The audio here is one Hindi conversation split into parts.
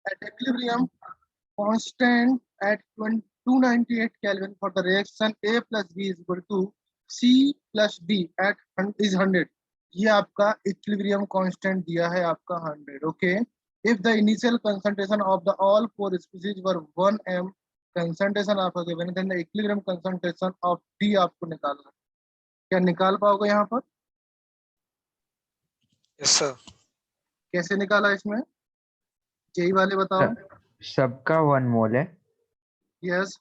at equilibrium constant at 298 Kelvin for the reaction A plus B is equal to C plus D at is 100. ये आपका इक्विलिब्रियम कांस्टेंट दिया है आपका 100. Okay, if the initial concentration of the all four species were 1 m concentration आपका given, then the equilibrium concentration of D आपको निकालना है. क्या निकाल पाओगे यहाँ पर? Yes sir. कैसे निकाला इसमें, यही वाले बताओ. सबका 1 मोल है यस,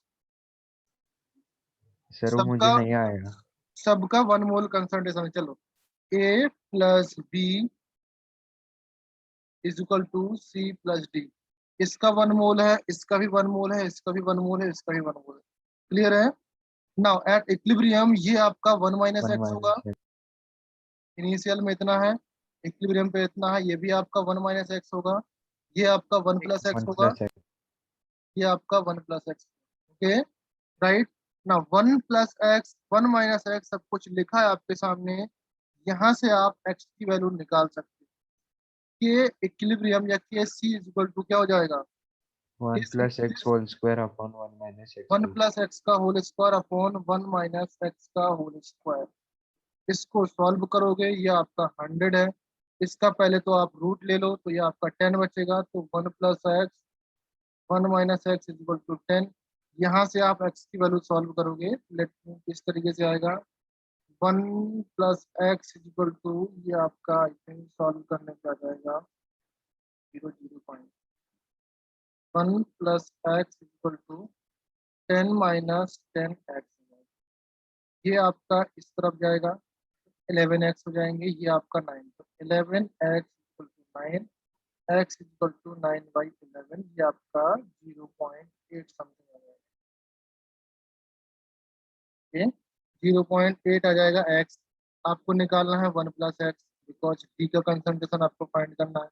सर, वो मुझे नहीं आएगा. सबका 1 मोल कंसंट्रेशन. चलो, A plus B is equal to C plus D. इसका 1 मोल है, इसका भी 1 मोल है, इसका भी 1 मोल है, इसका भी 1 मोल है. क्लियर है? नाउ एट इक्विलिब्रियम ये आपका 1 माइनस एक्स होगा. इनिशियल में इतना है, इक्विलिब्रियम पे इतना है, ये भी आपका 1 माइनस एक्स होगा. ये आपका 1 प्लस एक्स होगा, ये आपका 1 प्लस एक्स. Okay, right. ना 1 प्लस एक्स 1 माइनस एक्स सब कुछ लिखा है आपके सामने. यहाँ से आप x की वैल्यू निकाल सकते हैं. के इक्विलिब्रियम या के सी इज इक्वल टू क्या हो जाएगा? 1 plus X whole square upon 1 minus X. 1 plus X का whole square upon 1 minus X का होल स्क्वायर. इसको सॉल्व करोगे, ये आपका 100 है. इसका पहले तो आप रूट ले लो, तो ये आपका 10 बचेगा. तो 1 plus x 1 minus x is equal to 10. यहाँ से आप x की वैल्यू सॉल्व करोगे, लेट इस तरीके से आएगा. 1 plus x is equal to, ये आपका आई थिंक सॉल्व करने पे आ जाएगा 1 plus x is equal to 10 minus 10 x. ये आपका इस तरफ जाएगा, 11x हो जाएंगे, ये आपका 9. तो 11x equal to 9, x equal to 9/11, ये आपका 0.8 समथिंग आ जाएगा. 0.8 आ जाएगा. x आपको निकालना है 1 प्लस एक्स, बिकॉज डी का कंसंट्रेशन आपको फाइंड करना है.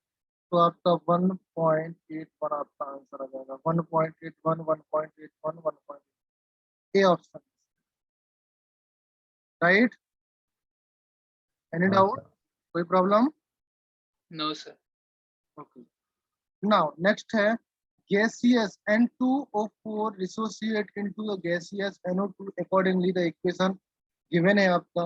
तो आपका 1.81 आपका आंसर आ जाएगा. 1.81 1.81 1. A option, right. Any doubt? कोई problem? No sir. Okay, now next है gaseous N2O4 dissociate into a gaseous NO2 accordingly. The equation given है आपका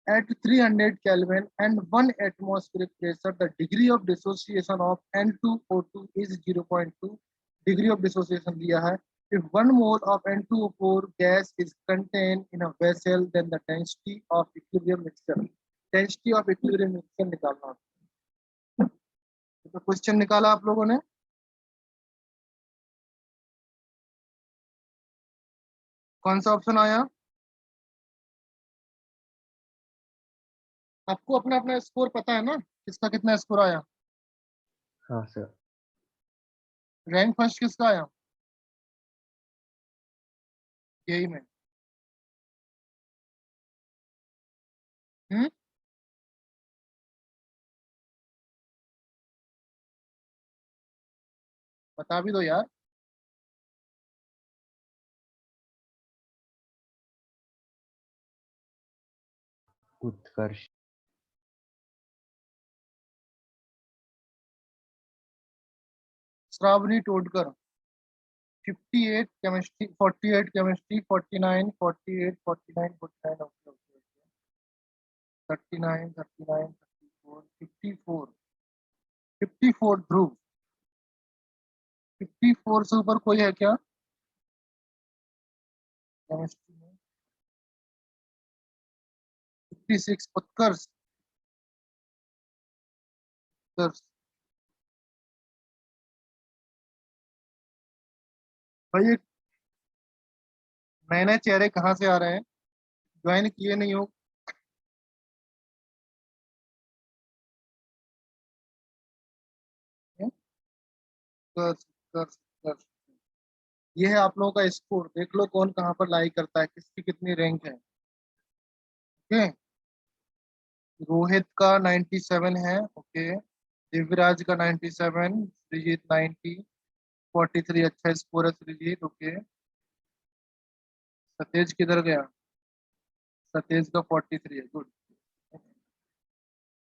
at 300 Kelvin and 1 atmospheric pressure. The degree of dissociation of N2O2 is 0.2. Degree of dissociation दिया है. If 1 mole of N2O4 gas is contained in a vessel, then the density of equilibrium mixture. Density of equilibrium mixture निकालना. तो क्वेश्चन निकाला आप लोगों ने. कौन सा ऑप्शन आया? आपको अपना अपना स्कोर पता है ना, किसका कितना स्कोर आया? हाँ सर. रैंक फर्स्ट किसका आया यही में? बता भी दो यार. Utkarsh. Shravani Todkar 58 chemistry, 48 chemistry, 49 48 49 49. Okay okay. 39 39 34 54 54. Dhruv 54 से ऊपर कोई है क्या केमिस्ट्री में? 56 उत्कर्ष. भाई ये नए नए चेहरे कहाँ से आ रहे हैं? ज्वाइन किए नहीं हो? उत्कर्ष उत्कर्ष उत्कर्ष. ये है आप लोगों का स्कोर. देख लो कौन कहाँ पर लाई करता है, किसकी कितनी रैंक है. ओके, रोहित का 97 है. ओके, दिव्यराज का 97, श्रीजीत 90, 43. अच्छा स्कोर है श्रीजीत. ओके, सतेज किधर गया? सतेज का 43 है. गुड.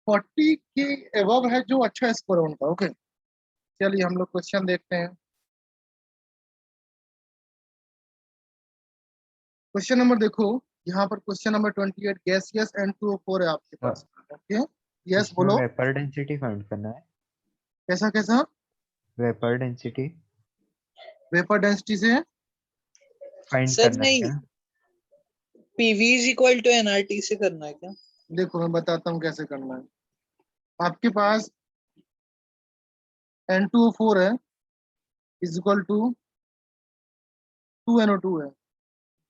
40 के एबव है जो अच्छा स्कोर है उनका. ओके, चलिए हम लोग क्वेश्चन देखते हैं। क्वेश्चन नंबर देखो, यहाँ पर क्वेश्चन नंबर 28, गैसियस N2O4 है आपके पास। ओके, यस इसमें बोलो। वेपर डेंसिटी फाइंड करना है। कैसा कैसा? वेपर डेंसिटी वेपर डेंसिटी से फाइंड सर करना है नहीं, क्या? PV is equal to NRT से करना है क्या? देखो मैं बताता हूँ कैसे करना है। आपके पास N2O4 है, इज इक्वल टू 2NO2 है।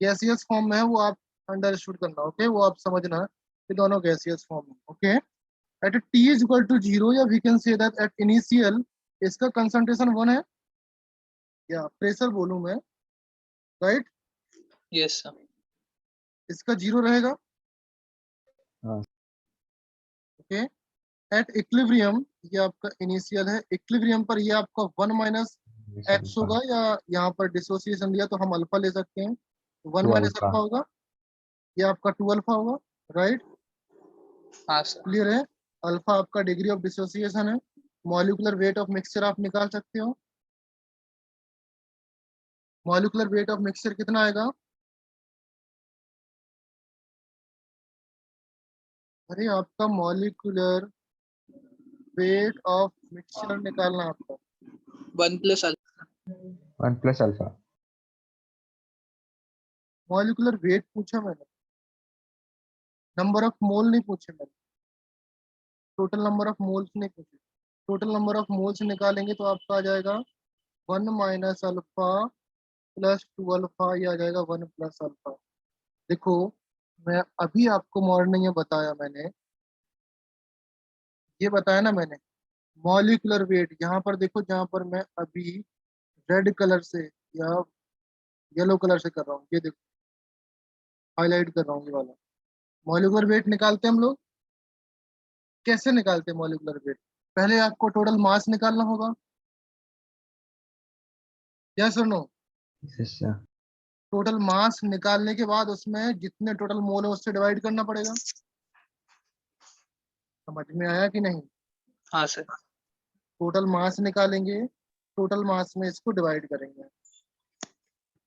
गैसियस फॉर्म में है, वो आप अंडरस्टूड करना। ओके, वो आप समझना कि दोनों गैसियस फॉर्म में। Okay, at T is equal to 0, या we can say that at initial इसका कंसंट्रेशन 1 है, या प्रेशर बोलूं मैं, राइट? Yes sir. इसका 0 रहेगा। हाँ। ओके, एट इक्विलिब्रियम, ये आपका इनिशियल है। इक्विलिब्रियम पर ये आपका 1 माइनस एक्स होगा, या यहाँ पर डिसोसिएशन लिया तो हम अल्फा ले सकते हैं, 1 टू माइनस अल्फा। अल्फा होगा, ये आपका 2 अल्फा होगा, राइट? हाँ सर। क्लियर है? अल्फा आपका डिग्री ऑफ डिसोसिएशन है। मॉलिक्यूलर वेट ऑफ मिक्सचर आप निकाल सकते हो। मॉलिक्यूलर वेट ऑफ मिक्सचर कितना आएगा? अरे आपका मॉलिक्यूलर वेट ऑफ मिक्सचर निकालना है आपका। 1 plus alpha. 1 plus alpha. Molecular weight पूछा मैंने, नंबर ऑफ मोल नहीं पूछे मैंने, टोटल नंबर ऑफ मोल्स नहीं पूछे। टोटल नंबर ऑफ मोल्स निकालेंगे तो आपका आ जाएगा 1 माइनस अल्फा प्लस 2 अल्फा, ये आ जाएगा 1 प्लस अल्फा। देखो मैं अभी आपको मॉर्निंग में बताया, मैंने ये बताया ना मैंने, मॉलिक्यूलर वेट। यहाँ पर देखो, जहाँ पर मैं अभी रेड कलर से या येलो कलर से कर रहा हूँ, ये देखो हाईलाइट कर रहा हूँ, ये वाला मॉलिक्यूलर वेट निकालते हैं हम लोग। कैसे निकालते हैं मॉलिक्यूलर वेट? पहले आपको टोटल मास निकालना होगा, यस और नो? टोटल मास निकालने के बाद उसमें जितने टोटल मोल है उससे डिवाइड करना पड़ेगा। समझ में आया कि नहीं? हाँ सर। टोटल मास निकालेंगे, टोटल मास में इसको डिवाइड करेंगे।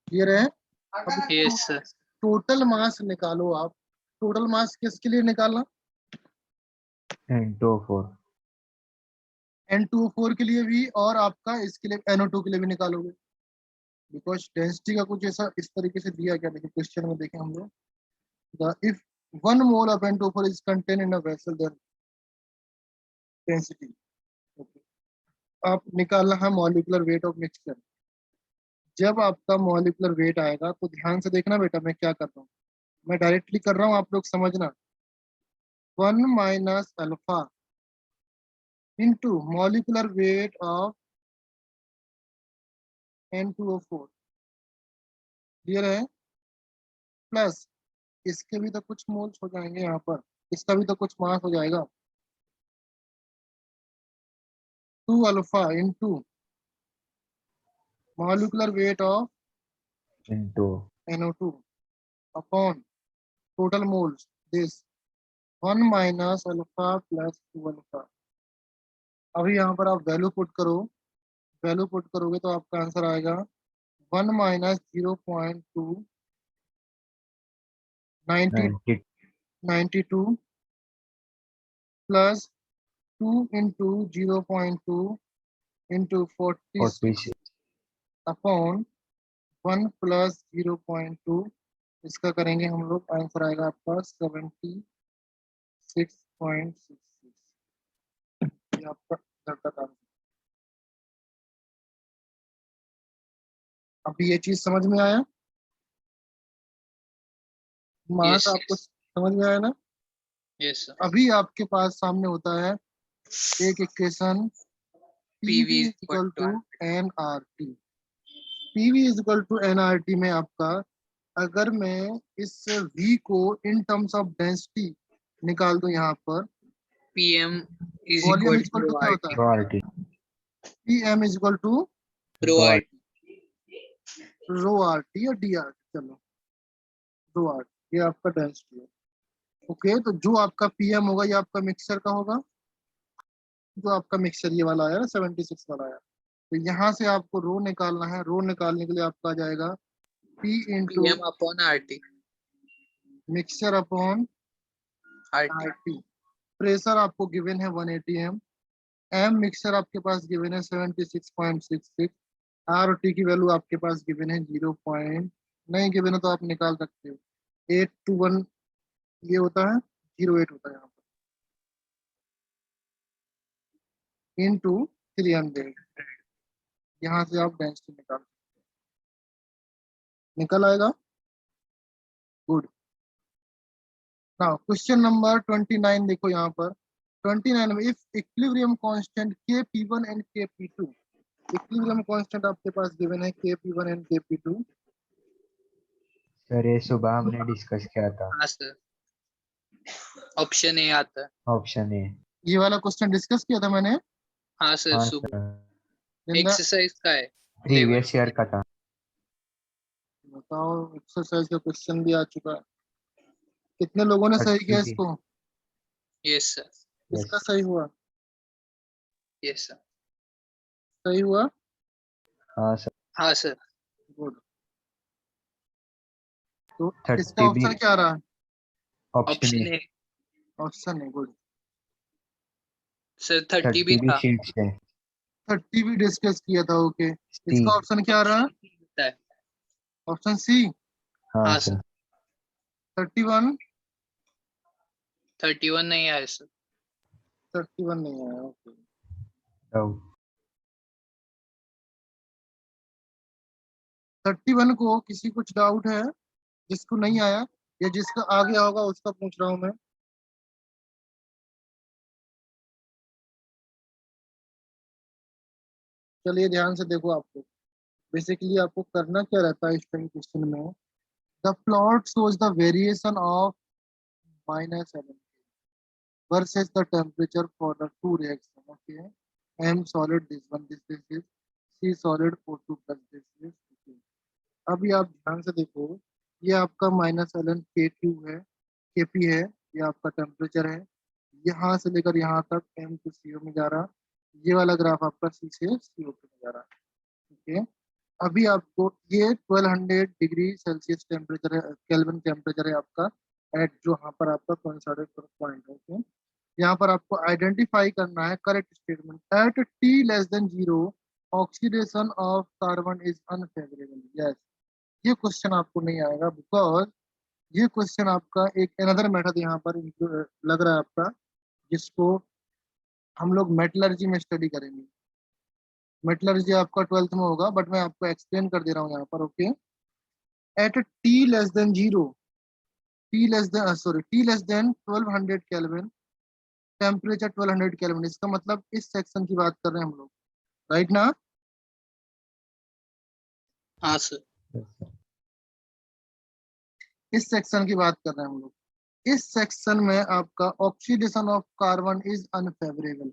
क्लियर है? अब यस सर। टोटल मास निकालो आप। टोटल मास किसके लिए निकालना? N2O4। N2O4 के लिए भी, और आपका इसके लिए NO2 के लिए भी निकालोगे। बिकॉज डेंसिटी का कुछ ऐसा इस तरीके से दिया गया, देखिए क्वेश्चन में देखें हम लोग, if 1 mol of N2O4 is contain in a vessel then density. आप निकालना है मॉलिक्यूलर वेट ऑफ मिक्सचर। जब आपका मॉलिक्यूलर वेट आएगा तो ध्यान से देखना बेटा, मैं क्या कर रहा हूँ, मैं डायरेक्टली कर रहा हूँ, आप लोग समझना। 1 minus alpha into molecular weight of N2O4, clear है? प्लस इसके भी तो कुछ मोल्स हो जाएंगे यहाँ पर, इसका भी तो कुछ मास हो जाएगा, 2 alpha into molecular weight of N2। NO2 upon total moles, this 1 minus alpha plus 2 alpha. अभी यहाँ पर आप वैल्यू पुट करो, वैल्यू पुट करोगे तो आपका आंसर आएगा 1 minus 0.2 90 92 plus 2 into 0.2 into 46 46। Upon 1 plus 0.2, इसका करेंगे हम लोग, आंसर आएगा आपका 76.66। ये आपका घंटा का आंसर। अभी ये चीज समझ में आया? मास यस आपको समझ में आया ना? Yes sir. अभी आपके पास सामने होता है एक equation, PV PV is is equal equal to to NRT। PV is equal to NRT में आपका, अगर मैं इस V को इन टर्म्स ऑफ डेंसिटी निकाल दूं, यहाँ पर PM is volume equal is equal to to क्या होता है? RT। PM is equal to rho R. Rho RT या DR, चलो रो RT, ये आपका डेंसिटी है। ओके, तो जो आपका PM होगा ये आपका मिक्सचर का होगा, जो आपका मिक्सचर ये वाला आया ना 76 वाला आया, तो यहाँ से आपको रो निकालना है। रो निकालने के लिए आपका आ जाएगा P into PM upon RT. Mixture upon RT. RT। Pressure आपको गिवन है 180 एम मिक्सचर आपके पास गिवन है 76.66। आर और टी की वैल्यू आपके पास गिवन है 0 पॉइंट, नहीं गिवन है तो आप निकाल सकते हो 821, ये होता है 08 होता है यहाँ पर इंटू 300। यहाँ से आप डेंसिटी निकाल, निकल आएगा। गुड। नाउ क्वेश्चन नंबर 29 देखो यहाँ पर 29 में, if equilibrium constant Kp1 and Kp2, equilibrium constant आपके पास गिवन है Kp1 एंड Kp2। सर ये सुबह हमने डिस्कस किया था। हाँ सर, ऑप्शन ए आता है। Option A. ये वाला क्वेश्चन डिस्कस किया था मैंने हाँ सर, हाँ सुबह सर, एक्सरसाइज का है। प्रीवियस ईयर का था। बताओ, एक्सरसाइज का क्वेश्चन भी आ चुका है। कितने लोगों ने सही किया 30 इसको? यस सर, इसका यस सही हुआ? यस सर, सही हुआ। हाँ सर। हाँ सर। गुड। तो 30 इसका भी ऑप्शन क्या रहा? Option option A. A option है। गुड। सर, 30 भी 30 भी था। शीट्स है। 30 भी डिस्कस किया था। Okay, C. इसका ऑप्शन क्या रहा? ऑप्शन सी होता है। Option C. हाँ हाँ सर। सर, 31। 31 नहीं आया सर। 31 नहीं आया। Okay, doubt. 31 को किसी कुछ डाउट है? जिसको नहीं आया या जिसका आ गया होगा उसका पूछ रहा हूँ मैं। चलिए ध्यान से देखो। आपको बेसिकली आपको करना क्या रहता है इस टाइम क्वेश्चन में, the plot shows the variation of -7 versus the temperature for the two reaction. Okay, M solid this one, this is C solid O2 plus this is okay. अभी आप ध्यान से देखो, ये आपका -ln K2 है, Kp है, ये आपका टेम्परेचर है। यहाँ से लेकर यहाँ तक M to CO में जा रहा, ये वाला ग्राफ आपका C से CO में जा रहा। ओके, अभी आपको ये 1200 डिग्री सेल्सियस टेम्परेचर है, केल्विन टेम्परेचर है आपका एट जो यहाँ पर आपका पॉइंट है। ओके, यहाँ पर आपको आइडेंटिफाई करना है correct statement. Eight T less then 0 oxidation of carbon is unfavourable. Yes, ये क्वेश्चन आपको नहीं आएगा बिकॉज ये क्वेश्चन आपका एक अनदर मेथड यहाँ पर लग रहा है आपका, जिसको हम लोग मेटलर्जी में स्टडी करेंगे। मेटलर्जी आपका 12th में होगा, बट मैं आपको एक्सप्लेन कर दे रहा हूँ यहाँ पर। Okay, eight T less then 0, T less then 1200 kelvin, temperature 1200 kelvin, इसका मतलब इस सेक्शन की बात कर रहे हैं हम लोग, राइट ना? हाँ सर, इस सेक्शन की बात कर रहे हैं हम लोग। इस सेक्शन में आपका oxidation of carbon is unfavourable.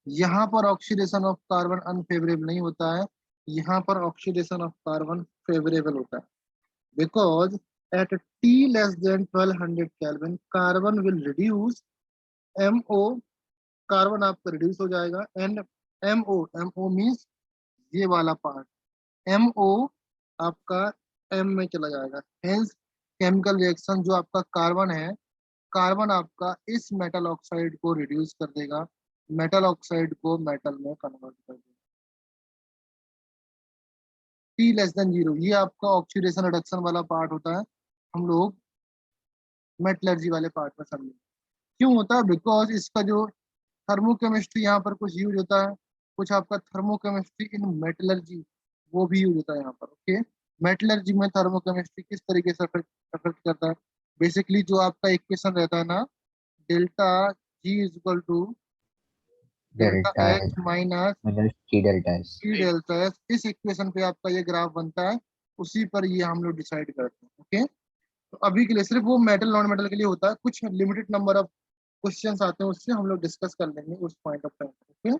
यहाँ पर ऑक्सीडेशन ऑफ कार्बन अनफेवरेबल नहीं होता है, यहाँ पर ऑक्सीडेशन ऑफ कार्बन फेवरेबल होता है। Because at T less then 1200 kelvin carbon will reduce, MO, carbon आपका रिड्यूस हो जाएगा, एंड MO मीन्स ये वाला पार्ट, MO आपका M में चला जाएगा। हेंस केमिकल रिएक्शन जो आपका कार्बन है, कार्बन आपका इस मेटल ऑक्साइड को रिड्यूस कर देगा, मेटल ऑक्साइड को मेटल में कन्वर्ट कर देगा। टी लेस देन 0 ये आपका ऑक्सीडेशन रिडक्शन वाला पार्ट होता है, हम लोग मेटलर्जी वाले पार्ट में समझेंगे। क्यों होता है? बिकॉज इसका जो थर्मोकेमिस्ट्री यहाँ पर कुछ यूज होता है, कुछ आपका थर्मोकेमिस्ट्री इन मेटलर्जी वो भी यूज होता है यहाँ पर। ओके, मेटलर्जी में थर्मोकेमिस्ट्री किस तरीके से अफेक्ट करता है? बेसिकली जो आपका इक्वेशन रहता है ना, delta G is equal to delta delta H minus minus T delta S. T delta S, इस इक्वेशन पे आपका ये ग्राफ बनता है, उसी पर ये हम लोग डिसाइड करते हैं। ओके, तो अभी के लिए सिर्फ वो मेटल नॉन मेटल के लिए होता है, कुछ लिमिटेड नंबर ऑफ क्वेश्चंस आते हैं, उससे हम लोग डिस्कस कर लेंगे उस point of time. Okay,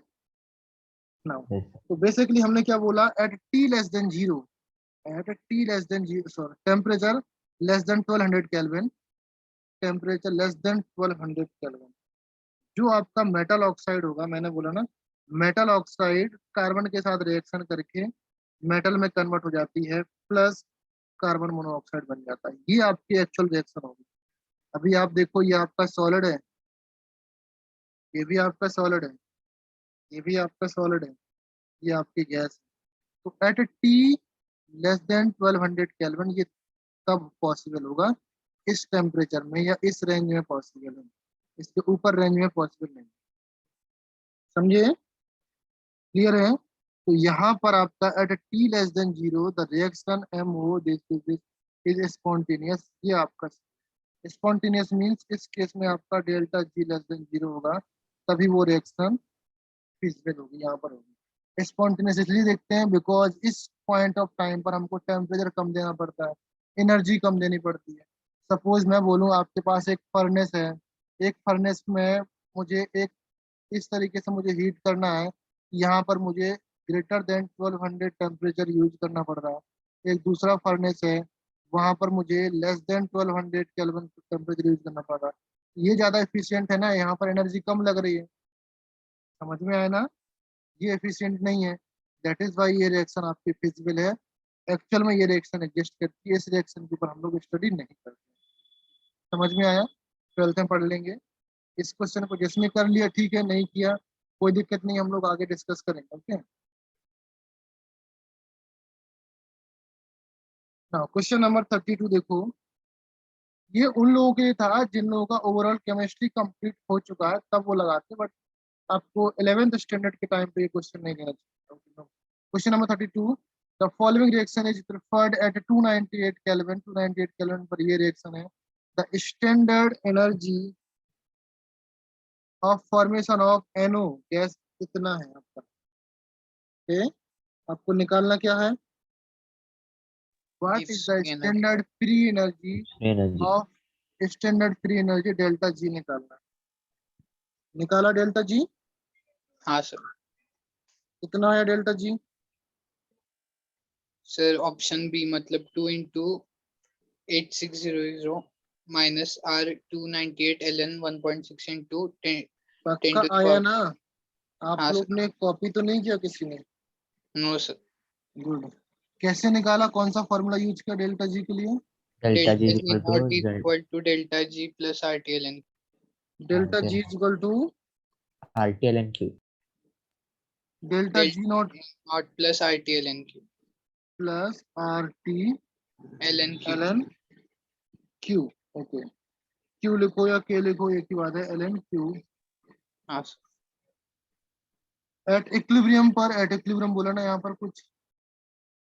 now तो बेसिकली हमने क्या बोला, eight T less then 0, eight T less then 0 sorry temperature less than 1200 kelvin, temperature less than 1200 kelvin, जो आपका मेटल ऑक्साइड होगा, मैंने बोला ना, मेटल ऑक्साइड कार्बन के साथ रिएक्शन करके मेटल में कन्वर्ट हो जाती है, प्लस कार्बन मोनोऑक्साइड बन जाता है। ये आपकी एक्चुअल रिएक्शन होगी। अभी आप देखो, ये आपका सॉलिड है, ये भी आपका सॉलिड है, ये भी आपका सॉलिड है, ये आपकी गैस है। तो eight T less then 1200 kelvin ये तब पॉसिबल होगा, इस टेम्परेचर में या इस रेंज में पॉसिबल है, इसके ऊपर रेंज में पॉसिबल नहीं। समझे? क्लियर है? तो यहाँ पर आपका at T less than zero the reaction M O this is spontaneous. ये आपका स्पॉन्टेनियस मीन्स इस केस में आपका delta G less than zero होगा, तभी वो रिएक्शन फिजिबल होगी, यहाँ पर होगी। स्पॉन्टेनियस इसलिए देखते हैं बिकॉज इस पॉइंट ऑफ टाइम पर हमको टेम्परेचर कम देना पड़ता है, एनर्जी कम देनी पड़ती है। सपोज मैं बोलूँ आपके पास एक फर्नेस है, एक फर्नेस में मुझे एक इस तरीके से मुझे हीट करना है, यहाँ पर मुझे ग्रेटर देन 1200 टेम्परेचर यूज करना पड़ रहा है। एक दूसरा फर्नेस है, वहां पर मुझे less than 1200 kelvin temperature use करना पड़ रहा है। ये ज्यादा एफिशिएंट है ना, यहाँ पर एनर्जी कम लग रही है। समझ में आया ना? ये एफिशिएंट नहीं है, दैट इज वाई ये रिएक्शन आपकी फिजिबल है। एक्चुअल में ये रिएक्शन एग्जिस्ट करती है, इस रिएक्शन के ऊपर हम लोग स्टडी नहीं करते। समझ में आया? ट्वेल्थ में पढ़ लेंगे। इस क्वेश्चन को जिसने कर लिया ठीक है, नहीं किया कोई दिक्कत नहीं, हम लोग आगे डिस्कस करेंगे। ओके, ना क्वेश्चन नंबर 32 देखो। ये उन लोगों के लिए था जिन लोगों का ओवरऑल केमिस्ट्री कंप्लीट हो चुका है, तब वो लगाते, बट आपको 11th स्टैंडर्ड के टाइम पे ये क्वेश्चन नहीं देना चाहिए। Question number 32, the following reaction is preferred at 298 kelvin. 298 kelvin पर ये रिएक्शन है। The standard energy of formation of NO gas कितना है आपका? ओके, आपको निकालना क्या है? व्हाट इज द इसकी energy standard free energy energy of standard free energy delta G निकालना है। निकाला डेल्टा जी? हाँ सर। कितना है delta G? Sir option B मतलब 2 into 8600 minus are 298 ln 1.6 into 10 पक्का टू द आया पावर। ना? आप हाँ लोग सर। ने कॉपी तो नहीं किया किसी ने? No sir. गुड। कैसे निकाला, कौन सा फॉर्मूला यूज किया डेल्टा जी के लिए? Delta G delta G equal to not is equal to delta G plus R T L N. Delta G is equal to R T L N Q. Delta G not delta not plus R T L N Q. Plus R T L N Q. L N Q. Okay, Q लिखो या के लिखो, एक ही बात है, एल एन क्यू। हाँ सर। एट इक्विलिब्रियम पर, एट इक्विलिब्रियम बोला ना यहाँ पर कुछ,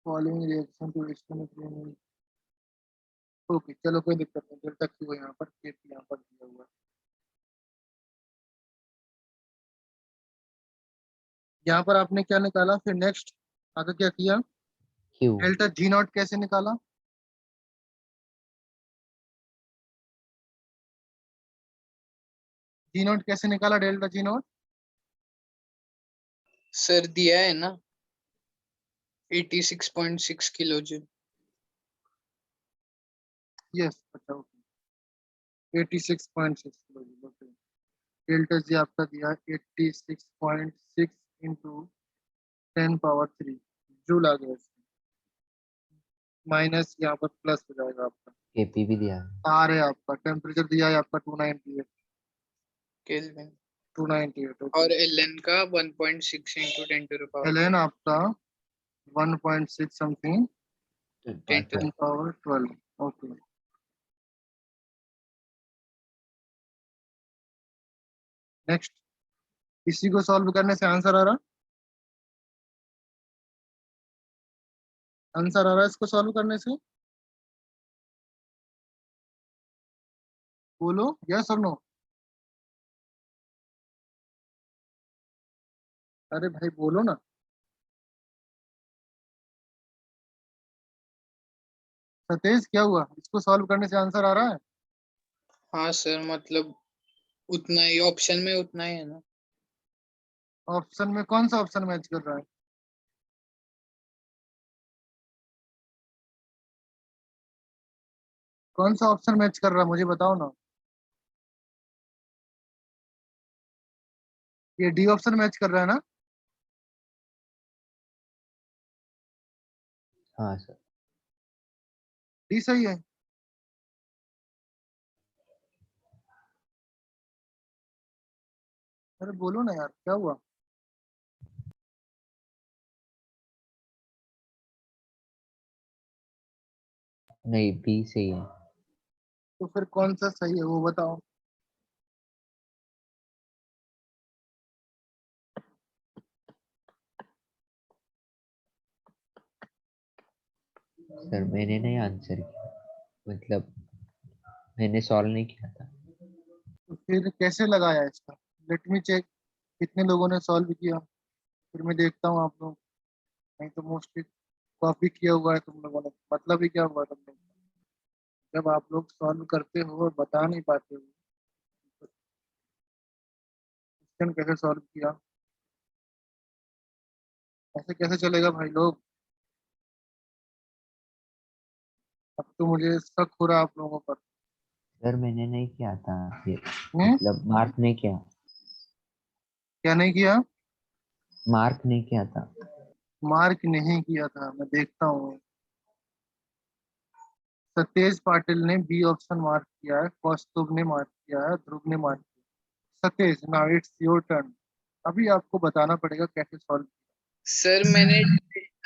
following reaction to standard. Okay चलो, कोई दिक्कत नहीं, डेल्टा क्यू है यहाँ पर, के यहाँ पर दिया हुआ है। यहाँ पर आपने क्या निकाला, फिर नेक्स्ट आगे क्या किया? क्यू डेल्टा जी नॉट कैसे निकाला? जी नॉट कैसे निकाला, डेल्टा जी नॉट? सर दिया है ना 86.6 किलो जूल। यस, अच्छा okay, 86.6 kilo joule. Okay, delta G आपका दिया 86.6 इंटू 10 पावर 3 जूल आ गया, माइनस यहाँ पर प्लस हो जाएगा आपका। केपी भी दिया है। आर है आपका, टेम्परेचर दिया है आपका 298, केल्विन। 298। और ओके, एल एन का 1.6 into 10 to the power L N आपका 1.6 something 10 to 10 power 12। Okay, next, इसी को सॉल्व करने से आंसर आ रहा, आंसर आ रहा है इसको सॉल्व करने से? बोलो यस और नो। अरे भाई बोलो ना। सतेज क्या हुआ, इसको सॉल्व करने से आंसर आ रहा है? हाँ सर मतलब उतना ही ऑप्शन में उतना ही है ना। ऑप्शन में कौन सा ऑप्शन मैच कर रहा है? कौन सा ऑप्शन मैच कर रहा है, मुझे बताओ ना। ये डी ऑप्शन मैच कर रहा है ना? हाँ सर। डी सही है। अरे बोलो ना यार, क्या हुआ? नहीं, बी सही है। तो फिर कौन सा सही है वो बताओ। सर मैंने नहीं आंसर किया, मतलब मैंने सॉल्व नहीं किया था। तो फिर कैसे लगाया इसका? लेट मी चेक कितने लोगों ने सॉल्व किया, फिर मैं देखता हूँ आप लोग। नहीं तो मोस्टली कॉपी किया हुआ है तुम लोगों ने, मतलब ही क्या हुआ तुम लोग? जब आप लोग सॉल्व करते हो और बता नहीं पाते हो, क्वेश्चन कैसे सॉल्व किया? ऐसे कैसे चलेगा भाई लोग? अब तो मुझे शक हो रहा है आप लोगों पर। सर मैंने नहीं किया था फिर, हम्म? मतलब मार्क नहीं किया। क्या नहीं किया? मार्क नहीं किया था। मार्क नहीं किया था, मैं देखता हूँ। सतेज पाटिल ने बी ऑप्शन मार्क किया है, कौस्तुभ ने मार्क किया है, ध्रुव ने मार्क किया। Satej, now it's your turn. अभी आपको बताना पड़ेगा कैसे सॉल्व। सर मैंने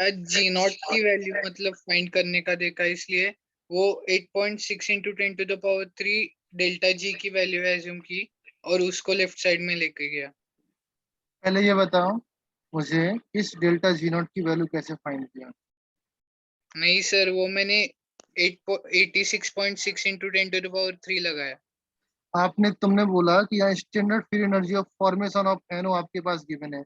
जी नॉट की वैल्यू मतलब फाइंड करने का देखा, इसलिए वो 8.6 into 10 to the power 3 delta G की वैल्यू एज्यूम की और उसको लेफ्ट साइड में लेके गया। पहले ये बताओ मुझे, इस डेल्टा जी नॉट की वैल्यू कैसे फाइंड किया? नहीं सर, वो मैंने 86.6 इंटू 10 to the power 3 लगाया। तुमने बोला कि यहाँ standard free energy of formation of NO आपके पास गिवन है,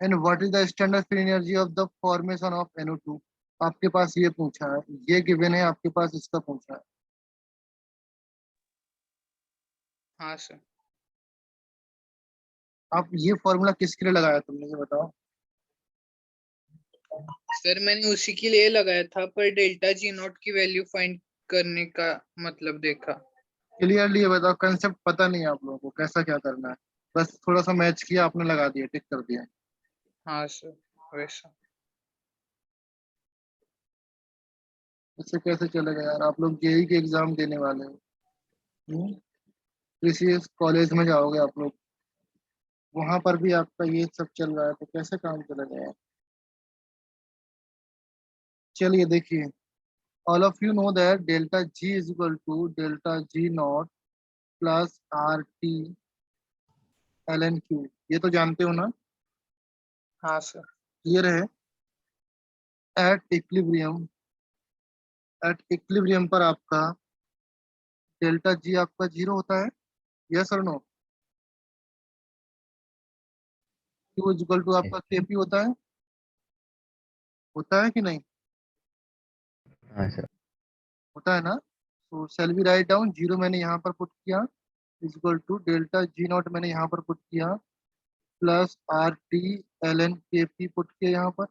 and what is the standard free energy of the formation of NO2, आपके पास ये पूछा है। ये गिवन है आपके पास, इसका पूछा है। हाँ सर। आप ये फॉर्मूला किसके लिए लगाया तुमने, ये बताओ। सर मैंने उसी के लिए लगाया था, पर डेल्टा जी नॉट की वैल्यू फाइंड करने का मतलब देखा। क्लियरली ये बताओ, कंसेप्ट पता नहीं है आप लोगों को कैसा क्या करना है? बस थोड़ा सा मैच किया आपने, लगा दिया, टिक कर दिया। हाँ सर, वैसा। इससे कैसे चलेगा यार? आप लोग जेई के एग्जाम देने वाले हो, किसी कॉलेज में जाओगे आप लोग, वहां पर भी आपका ये सब चल रहा है, तो कैसे काम चलेगा यार? चलिए देखिए, all of you know that delta G is equal to delta G not plus RT ln Q, ये तो जानते हो ना? हाँ सर। क्लियर है? एट इक्विलिब्रियम, एट इक्विलिब्रियम पर आपका डेल्टा जी आपका जीरो होता है, यस और no? Q is equal to आपका KP होता है कि नहीं? हाँ सर। होता है ना? तो shall be write down, zero मैंने यहाँ पर पुट किया, is equal to delta G not मैंने यहाँ पर पुट किया, plus RT ln KP put किया यहाँ पर।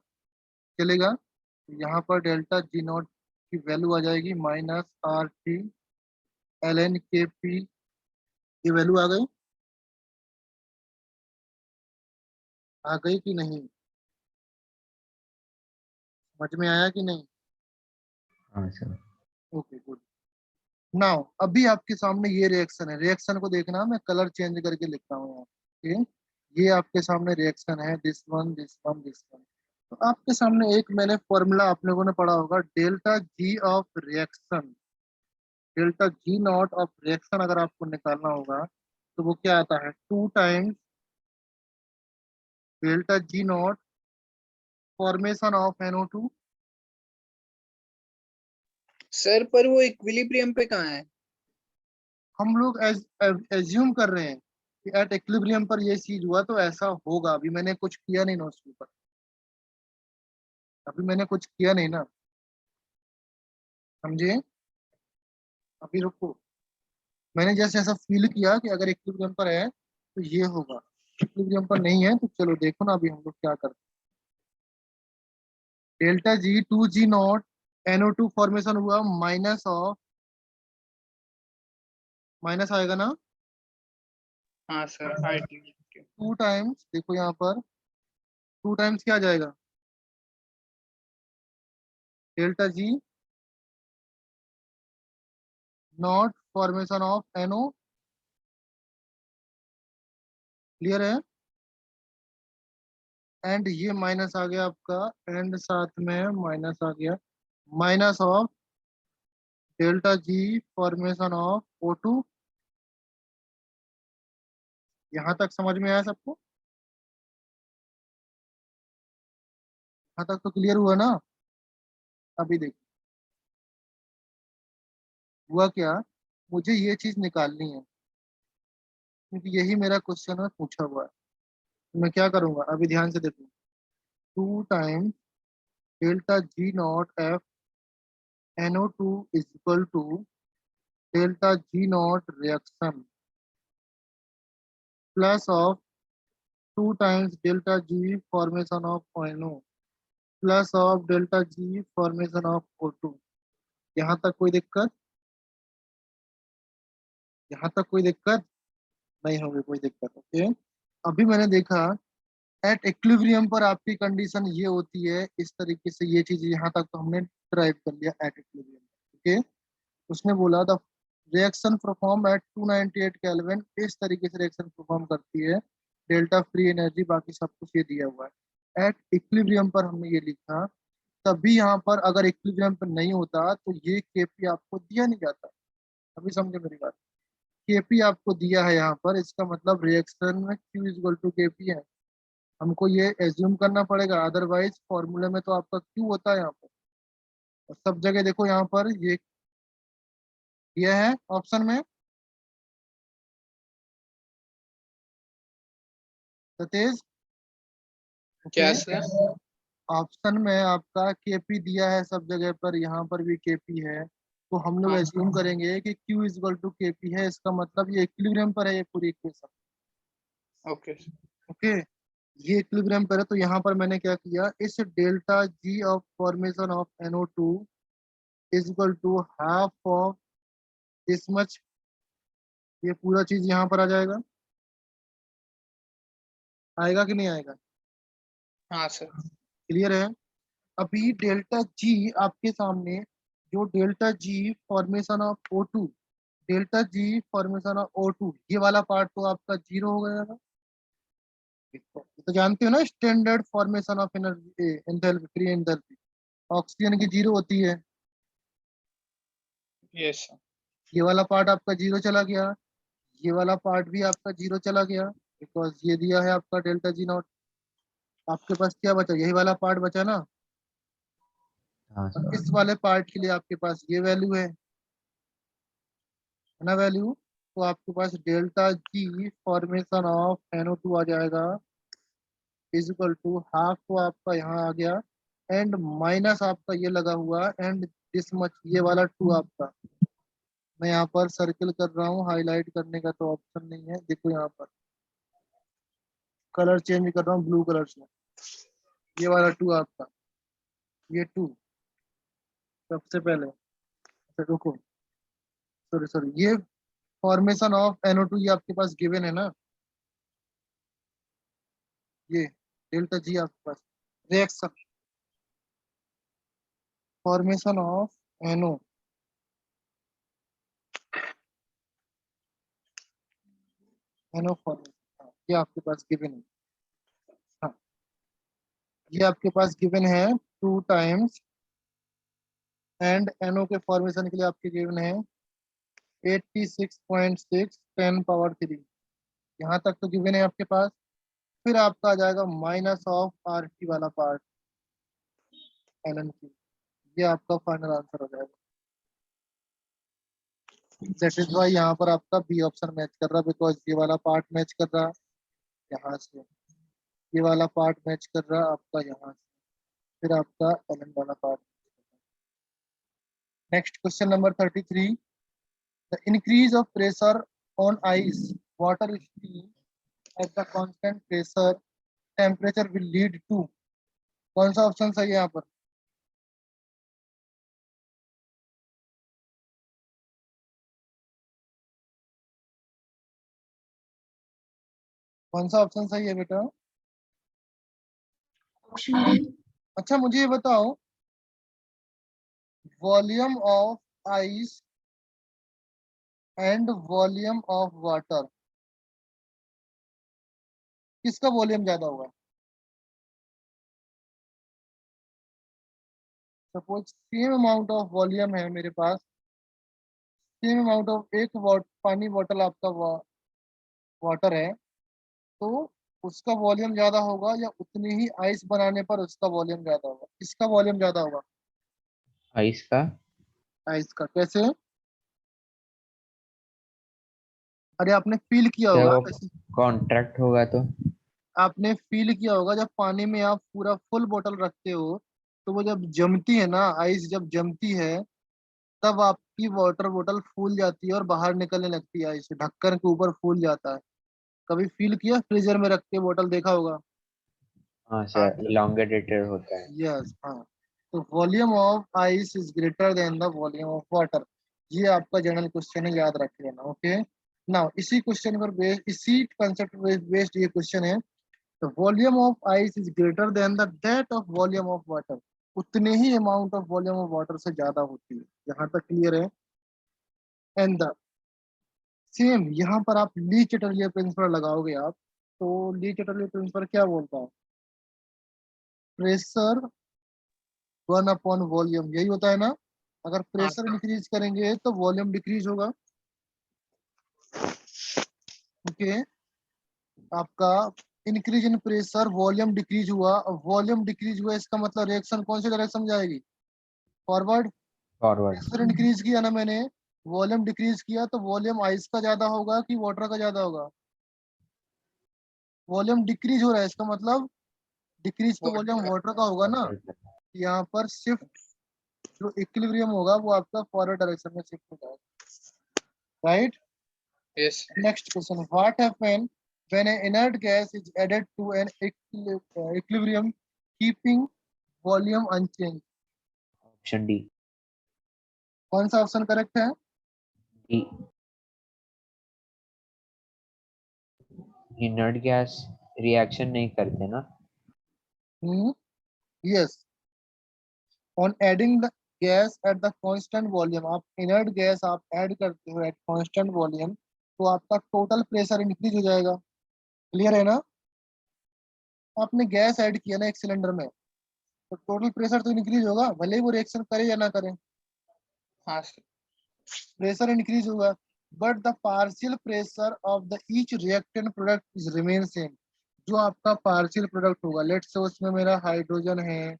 चलेगा? तो यहाँ पर डेल्टा जी नॉट की वैल्यू आ जाएगी -RT ln KP, ये वैल्यू आ गई कि नहीं? समझ में आया कि नहीं? हाँ सर। Okay good. नाउ अभी आपके सामने ये रिएक्शन है, रिएक्शन को देखना, मैं कलर चेंज करके लिखता हूँ यहाँ। ठीक? ये आपके सामने रिएक्शन है, this one this one this one. तो आपके सामने एक मैंने फॉर्मूला आप लोगों ने पढ़ा होगा, delta G of reaction, delta G not of reaction अगर आपको निकालना होगा तो वो क्या आता है, 2 times delta G not formation of NO2। Sir पर वो इक्विलिब्रियम पे कहाँ है? हम लोग एज्यूम कर रहे हैं कि एट इक्विलिब्रियम पर ये चीज हुआ तो ऐसा होगा, अभी मैंने कुछ किया नहीं नोट्स के ऊपर, अभी मैंने कुछ किया नहीं ना, समझे? अभी रुको, मैंने जैसे ऐसा फील किया कि अगर इक्विलिब्रियम पर है तो ये होगा, इक्विलिब्रियम पर नहीं है तो चलो देखो ना अभी हम लोग क्या करते हैं। Delta G 2G0 NO2 formation हुआ, माइनस आएगा ना? हाँ सर, RT। टू टाइम्स, देखो यहाँ पर टू टाइम्स क्या आ जाएगा, delta G not formation of NO. Clear है? एंड ये माइनस आ गया आपका, एंड साथ में माइनस आ गया, minus of delta G formation of O2। यहाँ तक समझ में आया सबको? यहाँ तक तो क्लियर हुआ ना? अभी देखो हुआ क्या, मुझे ये चीज निकालनी है क्योंकि यही मेरा क्वेश्चन में पूछा हुआ है। तो मैं क्या करूंगा, अभी ध्यान से देखो, two times delta G not F NO2 is equal to delta G not reaction plus of two times delta G formation of NO plus of delta G formation of O2। यहाँ तक कोई दिक्कत? यहाँ तक कोई दिक्कत नहीं होगी, कोई दिक्कत? ओके। अभी मैंने देखा एट इक्विलिब्रियम पर आपकी कंडीशन ये होती है इस तरीके से, ये चीज यहाँ तक तो हमने ड्राइव कर लिया एट इक्विलिब्रियम। ओके। उसने बोला the reaction perform at 298 kelvin, इस तरीके से रिएक्शन परफॉर्म करती है, डेल्टा फ्री एनर्जी बाकी सब कुछ ये दिया हुआ है। एट इक्विलिब्रियम पर हमने ये लिखा, तभी यहाँ पर अगर इक्विलिब्रियम पर नहीं होता तो ये केपी आपको दिया नहीं जाता। अभी समझे मेरी बात? केपी आपको दिया है यहाँ पर, इसका मतलब रिएक्शन में Q इक्वल टू केपी है। हमको ये एज्यूम करना पड़ेगा, अदरवाइज फॉर्मूले में तो आपका Q होता है यहाँ पर। और सब जगह देखो यहाँ पर ये है ऑप्शन में, सतेज। क्या ओके। सर? ऑप्शन में आपका केपी दिया है सब जगह पर, यहाँ पर भी केपी है, तो हम लोग हाँ एज्यूम करेंगे कि Q इक्वल टू केपी है, इसका मतलब ये इक्विलिब्रियम पर है ये पूरी इक्वेशन। ओके। ओके। ये इक्विलिब्रियम पर है, तो यहाँ पर मैंने क्या किया, इस delta G of formation of NO2 is equal to half of this much, ये पूरा चीज यहाँ पर आ जाएगा। आएगा कि नहीं आएगा? हाँ सर। क्लियर है? अभी डेल्टा जी आपके सामने, जो delta G formation of O2, delta G formation of O2, ये वाला पार्ट तो आपका जीरो हो गया था। ये तो जानते हो ना, standard formation of energy enthalpy, free enthalpy, oxygen की जीरो होती है। Yes sir. ये वाला पार्ट आपका जीरो चला गया, ये वाला पार्ट भी आपका जीरो चला गया, बिकॉज ये दिया है आपका डेल्टा जी नॉट। आपके पास क्या बचा, यही वाला पार्ट बचा ना। हाँ और सर। इस वाले पार्ट के लिए आपके पास ये वैल्यू है ना, वैल्यू। तो आपके पास delta G formation of NO2 आ जाएगा इज इक्वल टू हाफ, तो आपका यहाँ आ गया, एंड माइनस आपका ये लगा हुआ, एंड दिस मच, ये वाला टू आपका। मैं यहाँ पर सर्किल कर रहा हूँ, हाईलाइट करने का तो ऑप्शन नहीं है, देखो यहाँ पर कलर चेंज कर रहा हूँ ब्लू कलर से, ये वाला टू आपका, ये टू सबसे पहले। अच्छा रुको, सॉरी सॉरी, ये फॉर्मेशन ऑफ NO2 ये आपके पास गिवन है ना, ये डेल्टा जी आपके पास, reaction formation of NO, NO formation, ये आपके पास गिवन है। हाँ, ये आपके पास गिवन है टू टाइम्स, एंड NO के फॉर्मेशन के लिए आपके गिवन है 86.6 10 पावर 3। यहाँ तक तो गिवन है आपके पास। फिर आपका आ जाएगा माइनस ऑफ RT वाला पार्ट, LN की, ये आपका फाइनल आंसर हो जाएगा। दैट इज वाई यहाँ पर आपका बी ऑप्शन मैच कर रहा, बिकॉज ये वाला पार्ट मैच कर रहा यहाँ से, ये वाला पार्ट मैच कर रहा आपका यहाँ से, फिर आपका LN वाला part. Next question number 33, the increase of pressure on ice water steam at the constant pressure temperature will lead to, कौन सा ऑप्शन सही है यहाँ पर? कौन सा ऑप्शन सही है बेटा? Option D. अच्छा मुझे ये बताओ, volume of ice and volume of water, किसका वॉल्यूम ज्यादा होगा? Suppose same amount of volume है मेरे पास, सेम अमाउंट ऑफ एक पानी बॉटल आपका वाटर है, तो उसका वॉल्यूम ज्यादा होगा या उतनी ही आइस बनाने पर उसका वॉल्यूम ज्यादा होगा? किसका वॉल्यूम ज्यादा होगा? आइस का। आइस का। कैसे? अरे आपने फील किया जब होगा वो ऐसे, कॉन्ट्रैक्ट होगा तो। आपने फील किया होगा जब पानी में आप पूरा फुल बोतल रखते हो, तो वो जब जमती है ना, आइस जब जमती है, तब आपकी वाटर बोतल फूल जाती है और बाहर निकलने लगती है, आइस ढक्कन के ऊपर फूल जाता है। कभी फील किया? फ्रीजर में रख के बोतल देखा होगा। हाँ हाँ सर, इलोंगेटेड होता है। यस हाँ। तो volume of ice is greater than the volume of water, ये आपका जनरल क्वेश्चन है, याद रख लेना। ओके, नाउ इसी क्वेश्चन पर बेस्ड, इसी कंसेप्ट पर बेस्ड ये क्वेश्चन है। The volume of ice is greater than the that of volume of water, उतने ही amount of volume of water से ज्यादा होती है। यहाँ तक क्लियर है? एंड द सेम यहाँ पर आप ली चैटर्जी प्रिंसिपल लगाओगे आप, तो ली चैटर्जी प्रिंसिपल क्या बोलता है? प्रेशर वन अपॉन वॉल्यूम, यही होता है ना? अगर हाँ प्रेशर इंक्रीज करेंगे तो वॉल्यूम डिक्रीज होगा। ओके, आपका increase in pressure, volume decrease हुआ, वॉल्यूम डिक्रीज हुआ, इसका मतलब रिएक्शन कौन सी डायरेक्शन में जाएगी? फॉरवर्ड। फॉरवर्ड। प्रेशर इंक्रीज किया ना मैंने, वॉल्यूम डिक्रीज किया, तो वॉल्यूम आइस का ज्यादा होगा कि वाटर का ज्यादा होगा? वॉल्यूम डिक्रीज हो रहा है, इसका मतलब डिक्रीज तो वॉल्यूम वाटर। वाटर का होगा ना। वाटर का। यहाँ पर शिफ्ट, जो इक्विलिब्रियम होगा वो आपका फॉरवर्ड डायरेक्शन में शिफ्ट हो जाएगा, right? Yes. Next question, what happen when an inert gas is added to an equilibrium keeping volume unchanged? Option D. कौन सा ऑप्शन करेक्ट है? डी। इनर्ट गैस रिएक्शन नहीं करते ना। Yes, on adding the gas at the constant volume, आप इनर्ट गैस आप ऐड करते हो एट कांस्टेंट वॉल्यूम, तो आपका टोटल प्रेशर इंक्रीज हो जाएगा। क्लियर है ना? आपने गैस ऐड किया ना एक सिलेंडर में, तो टोटल प्रेशर तो इंक्रीज होगा, भले ही वो रिएक्शन करे या ना करे, हाँ सर। प्रेशर इंक्रीज होगा। But the partial pressure of the each reactant product is remain same. जो आपका पार्शियल प्रोडक्ट होगा, लेट्स से उसमें मेरा हाइड्रोजन है,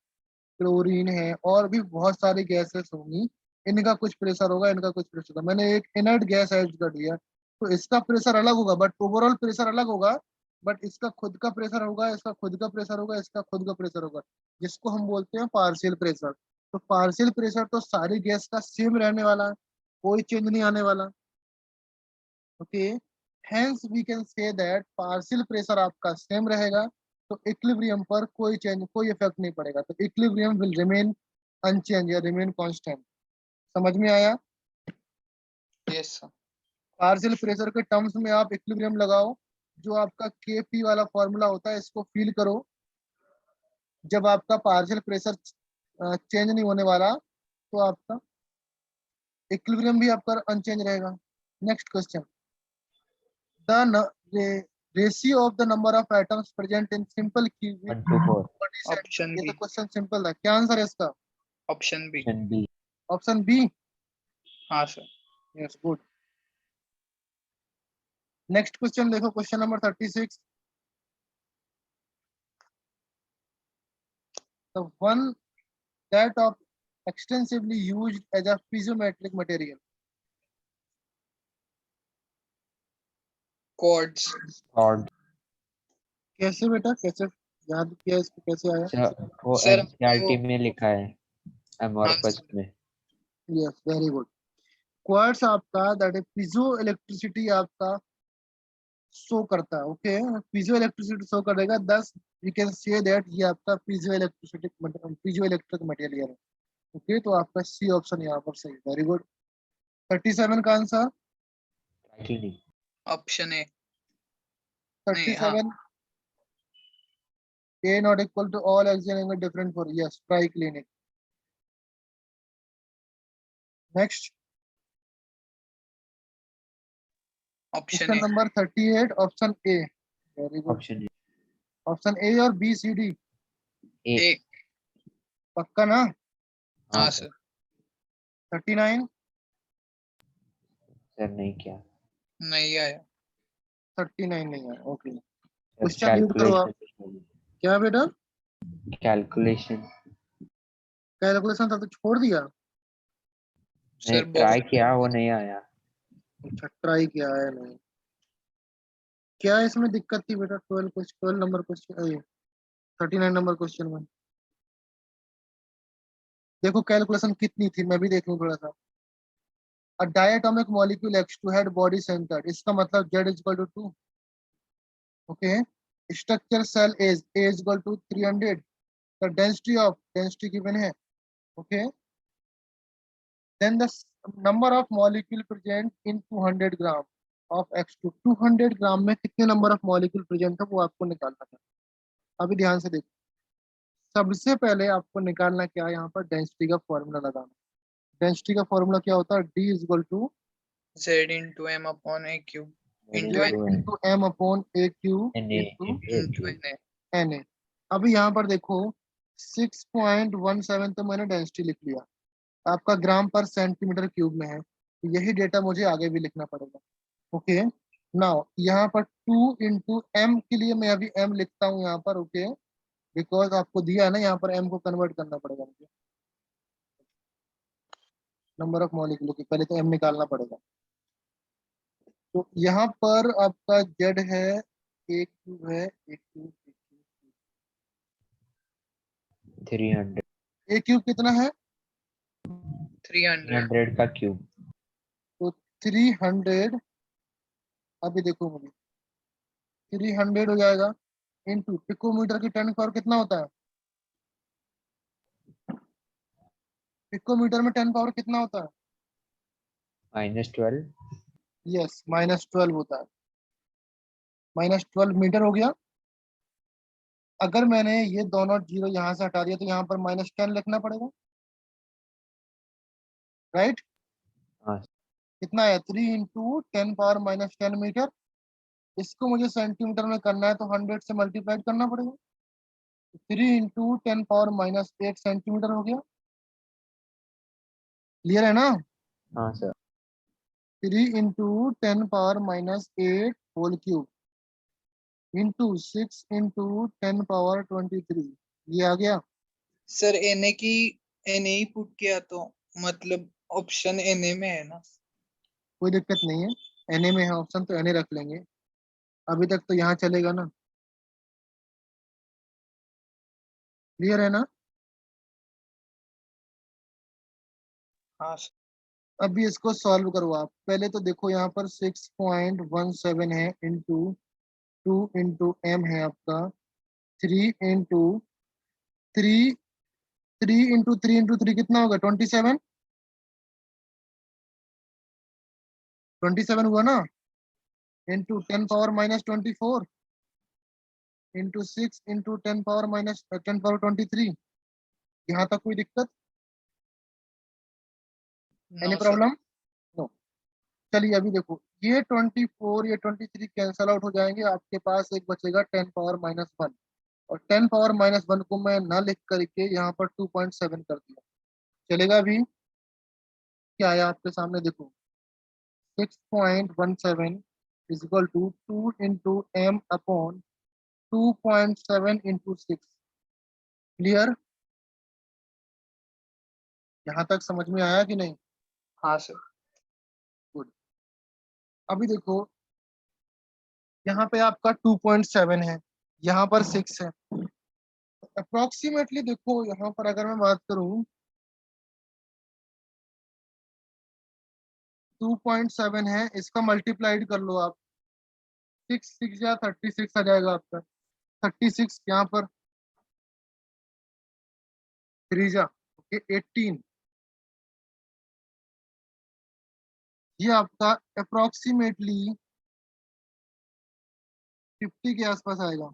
क्लोरीन है, और भी बहुत सारी गैसेस होंगी, इनका कुछ प्रेशर होगा, इनका कुछ प्रेशर होगा। मैंने एक इनर्ट गैस ऐड कर दिया, तो इसका प्रेशर अलग होगा, बट ओवरऑल प्रेशर अलग होगा। बट इसका खुद का प्रेशर होगा, इसका खुद का प्रेशर होगा, इसका खुद का प्रेशर होगा, जिसको हम बोलते हैं पार्शियल प्रेशर। तो पार्शियल प्रेशर तो सारी गैस का सेम रहने वाला है, कोई चेंज नहीं आने वाला। Okay, hence we can say that partial pressure आपका सेम रहेगा, तो इक्विलिब्रियम पर कोई चेंज, कोई इफेक्ट नहीं पड़ेगा, तो इक्विलिब्रियम विल रिमेन अनचेंज या रिमेन कांस्टेंट। समझ में आया? Yes sir. पार्शियल प्रेशर के टर्म्स में आप इक्विलिब्रियम लगाओ, जो आपका केपी वाला फॉर्मूला होता है, इसको फील करो। जब आपका पार्शियल प्रेशर चेंज नहीं होने वाला, तो आपका इक्विलिब्रियम भी आपका अनचेंज रहेगा। Next question, the ratio of the number of atoms present in simple cubic 1 to 4। body set। Option ये तो बी। क्वेश्चन सिंपल था, क्या आंसर है इसका? Option B. Option B. Option B. हाँ sir. Yes, good. Next question देखो, question number 36, the one that of extensively used as a piezometric material। Quartz. और कैसे बेटा, कैसे याद किया इसको, कैसे आया? सर वो सर एनसीईआरटी में लिखा है, हाँ एमॉर्फस सर। में। Yes, very good. क्वार्ट्स आपका दैट है पीजो इलेक्ट्रिसिटी आपका शो करता है। ओके, पीजो इलेक्ट्रिसिटी शो करेगा, दस वी कैन से दैट ये आपका पीजो इलेक्ट्रिक मटेरियल है। ओके, तो आपका सी ऑप्शन यहाँ पर सही, वेरी गुड। 37 का आंसर टाइटनिंग। Option A. नहीं, हाँ 37 A not equal to all axial angle different for yes triclinic. Next option question है number 38 option A. Very good. Option Option A और B C D ए। ए। पक्का ना? हाँ हाँ सर 39 सर, नहीं क्या? नहीं आया 39 नहीं है ओके सर क्वेश्चन रीड करो आप कैलकुलेशन, क्या बेटा कैलकुलेशन कैलकुलेशन था तो छोड़ दिया नहीं सर ट्राई बहुत किया, वो नहीं आया। अच्छा ट्राई किया है नहीं क्या इसमें दिक्कत थी बेटा 12 नंबर क्वेश्चन 39 नंबर क्वेश्चन में देखो कैलकुलेशन कितनी थी मैं भी देख लूं थोड़ा सा A diatomic molecule H2 had body centered इसका मतलब Z is equal to 2 okay structure cell A is equal to 300 the density given है okay then the number of molecule present in 200 gram of H2 200 ग्राम में कितने नंबर ऑफ मॉलिक्यूल प्रेजेंट है वो आपको निकालना है अभी ध्यान से देखो सबसे पहले आपको निकालना क्या है यहाँ पर डेंसिटी का फॉर्मूला लगाना डेंसिटी का फॉर्मूला क्या होता है D is equal to Z into M upon A cube into Z N into M upon A cube N A into into NA N A अभी यहाँ पर देखो 6.17 तो मैंने डेंसिटी लिख लिया आपका ग्राम पर सेंटीमीटर क्यूब में है तो यही डेटा मुझे आगे भी लिखना पड़ेगा ओके नाउ यहाँ पर 2 इंटू एम के लिए मैं अभी एम लिखता हूँ यहाँ पर ओके बिकॉज आपको दिया है ना यहाँ पर एम को कन्वर्ट करना पड़ेगा मुझे नंबर ऑफ मॉलिक्यूल के पहले तो एम निकालना पड़ेगा तो यहाँ पर आपका जेड है ए क्यूब है ए क्यूब 300 ए क्यूब कितना है 300 300 का क्यूब। तो 300 अभी देखो मुझे 300 हो जाएगा इंटू पिकोमीटर की 10 पावर कितना होता है पिकोमीटर में 10 पावर कितना होता है -12। यस -12 होता है -12 मीटर हो गया अगर मैंने ये दोनों जीरो यहाँ से हटा दिया तो यहाँ पर -10 लिखना पड़ेगा राइट हाँ कितना है 3 इंटू 10 पावर -10 मीटर इसको मुझे सेंटीमीटर में करना है तो 100 से मल्टीप्लाइड करना पड़ेगा 3 इंटू 10 पावर -8 सेंटीमीटर हो गया क्लियर है ना हाँ sir. 3 into 10 power -8 whole cube into 6 into 10 power 23 ये आ गया सर NA की NA ही पुट किया तो मतलब ऑप्शन NA में है ना कोई दिक्कत नहीं है एनए में है ऑप्शन तो एनए रख लेंगे अभी तक तो यहाँ चलेगा ना क्लियर है ना हाँ सर अभी इसको सॉल्व करो आप पहले तो देखो यहाँ पर 6.17 है इंटू 2 इंटू एम है आपका 3 इंटू 3 कितना होगा 27 हुआ ना into 10 power -24 into 6 into 10 power -10 power 23 यहाँ तक कोई दिक्कत any no sir problem no चलिए अभी देखो ये 24 ये 23 कैंसल आउट हो जाएंगे आपके पास एक बचेगा 10 पावर -1 और 10 पावर -1 को मैं ना लिख करके यहाँ पर 2.7 कर दिया चलेगा अभी क्या आया आपके सामने देखो 6.17 is equal to 2 into M upon 2.7 into 6 clear यहाँ तक समझ में आया कि नहीं हाँ सर गुड अभी देखो यहाँ पे आपका 2.7 है यहाँ पर 6 है अप्रोक्सीमेटली देखो यहाँ पर अगर मैं बात करूं 2.7 है इसका मल्टीप्लाइड कर लो आप 6 या 36 आ जाएगा आपका 36 यहाँ पर 3 जा ओके 18 ये आपका अप्रोक्सीमेटली 50 के आसपास आएगा।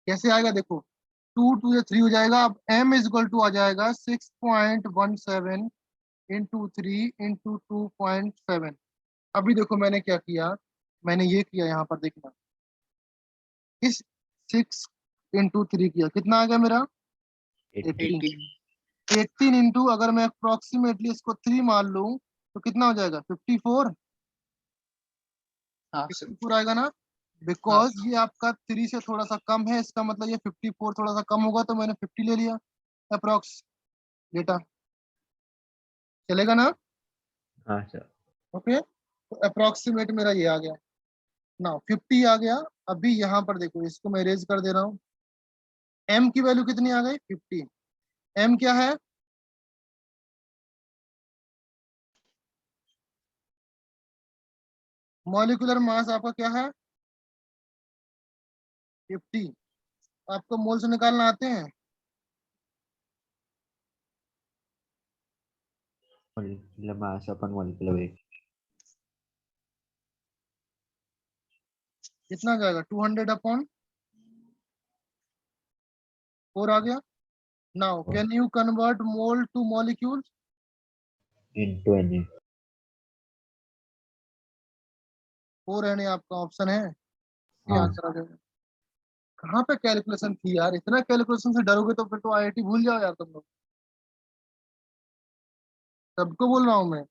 कैसे आएगा देखो, 2 2 3 हो जाएगा। अब m इज इक्वल टू आ जाएगा 6.17 इंटू 3 इंटू 2.7। अभी देखो मैंने क्या किया, मैंने ये किया, यहाँ पर देखना, इस 6 इंटू 3 किया, कितना आ गया मेरा 18। 18। 18 इंटू, अगर मैं अप्रोक्सीमेटली इसको 3 मान लूं तो कितना हो जाएगा 54। हाँ सर। 54 आएगा ना, हाँ बिकॉज ये आपका 3 से थोड़ा सा कम है, इसका मतलब ये 54 थोड़ा सा कम होगा, तो मैंने 50 ले लिया अप्रोक्स डेटा। चलेगा ना? हाँ सर। ओके, तो अप्रोक्सीमेट मेरा ये आ गया ना, 50 आ गया। अभी यहाँ पर देखो, इसको मैं इरेज कर दे रहा हूँ। m की वैल्यू कितनी आ गई 50। m क्या है, मॉलिक्यूलर मास आपका क्या है 50। आपको मोल से निकालना आते हैं? molecular mass upon molecular weight. कितना आ जाएगा 200/4 आ गया। Now can you convert mole two molecule? Into Na. 4 यानी आपका ऑप्शन है, ये हाँ आंसर आ जाएगा। कहाँ पे कैलकुलेशन थी यार, इतना कैलकुलेशन से डरोगे तो फिर तो आईआईटी भूल जाओ यार तुम लोग। सबको बोल रहा हूँ मैं,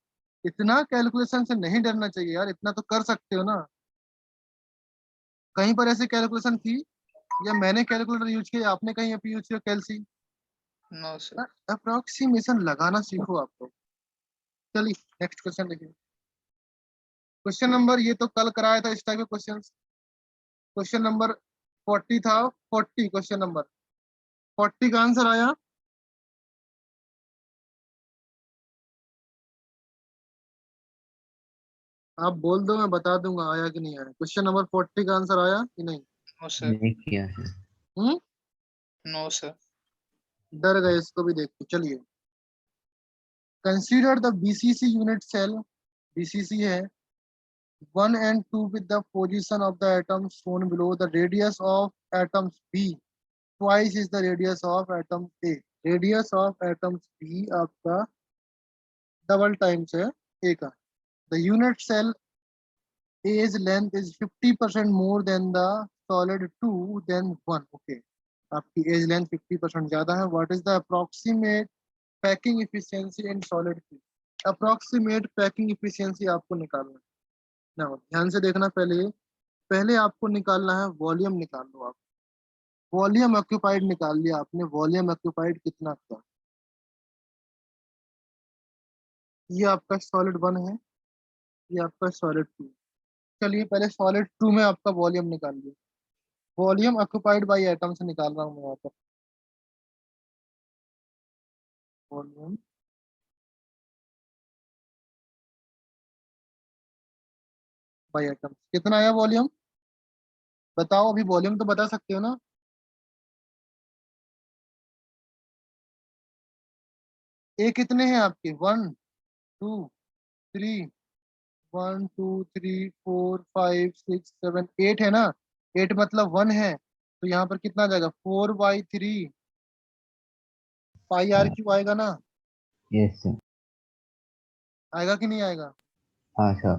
इतना कैलकुलेशन से नहीं डरना चाहिए यार, इतना तो कर सकते हो ना। कहीं पर ऐसी कैलकुलेशन थी, या मैंने कैलकुलेटर यूज किया, आपने कहीं पे यूज किया कैलसी? No sir. अप्रोक्सीमेशन लगाना सीखो आप लोग। चलिए नेक्स्ट क्वेश्चन देखिए। क्वेश्चन नंबर, ये तो कल कराया था इस टाइप के क्वेश्चन। क्वेश्चन नंबर 40 था, 40 क्वेश्चन नंबर 40 का आंसर आया। आप बोल दो, मैं बता दूंगा आया कि नहीं आया। क्वेश्चन नंबर 40 का आंसर आया कि नहीं? No sir. नहीं किया है। Hmm, no sir. डर गए, इसको भी देखते चलिए। Consider the BCC unit cell, BCC है 1 and 2 with the position of the atoms shown below. The radius of atoms B twice is the radius of atom A. Radius of atoms B आपका डबल टाइम्स है A का। The unit cell A's length is 50% more than the solid 2 than 1. Okay, आपकी एज लेंथ 50% ज्यादा है। What is the approximate packing efficiency in solid feel? Approximate packing efficiency आपको निकालना है ना, ध्यान से देखना। पहले पहले आपको निकालना है वॉल्यूम, निकाल लो आप। वॉल्यूम ऑक्यूपाइड निकाल लिया आपने, वॉल्यूम ऑक्यूपाइड कितना था? ये आपका सॉलिड 1 है, ये आपका सॉलिड 2। चलिए पहले सॉलिड 2 में आपका वॉल्यूम निकाल लिया। वॉल्यूम ऑक्यूपाइड बाई एटम से निकाल रहा हूँ मैं यहाँ पर। वॉल्यूम बाई एटम कितना आया वॉल्यूम? बताओ, अभी वॉल्यूम तो बता सकते हो ना। ए कितने हैं आपके? 1 2 3, 1 2 3 4 5 6 7 8 है ना। 8 मतलब 1 है, तो यहाँ पर कितना आ जाएगा 4/3 पाई आर क्यू आएगा ना। Yes sir. आएगा कि नहीं आएगा? हाँ सर।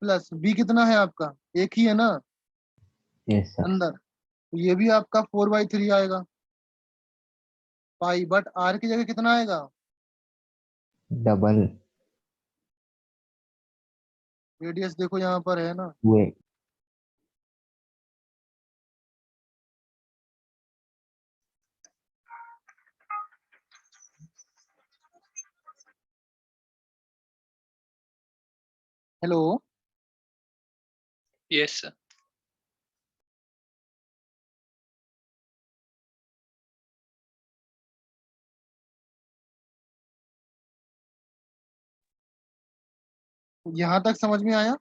प्लस बी कितना है आपका, एक ही है ना यस सर। अंदर, तो ये भी आपका 4/3 आएगा पाई, बट आर की जगह कितना आएगा? डबल रेडियस देखो यहाँ पर है ना। हुए। Hello, yes sir. यहाँ तक समझ में आया?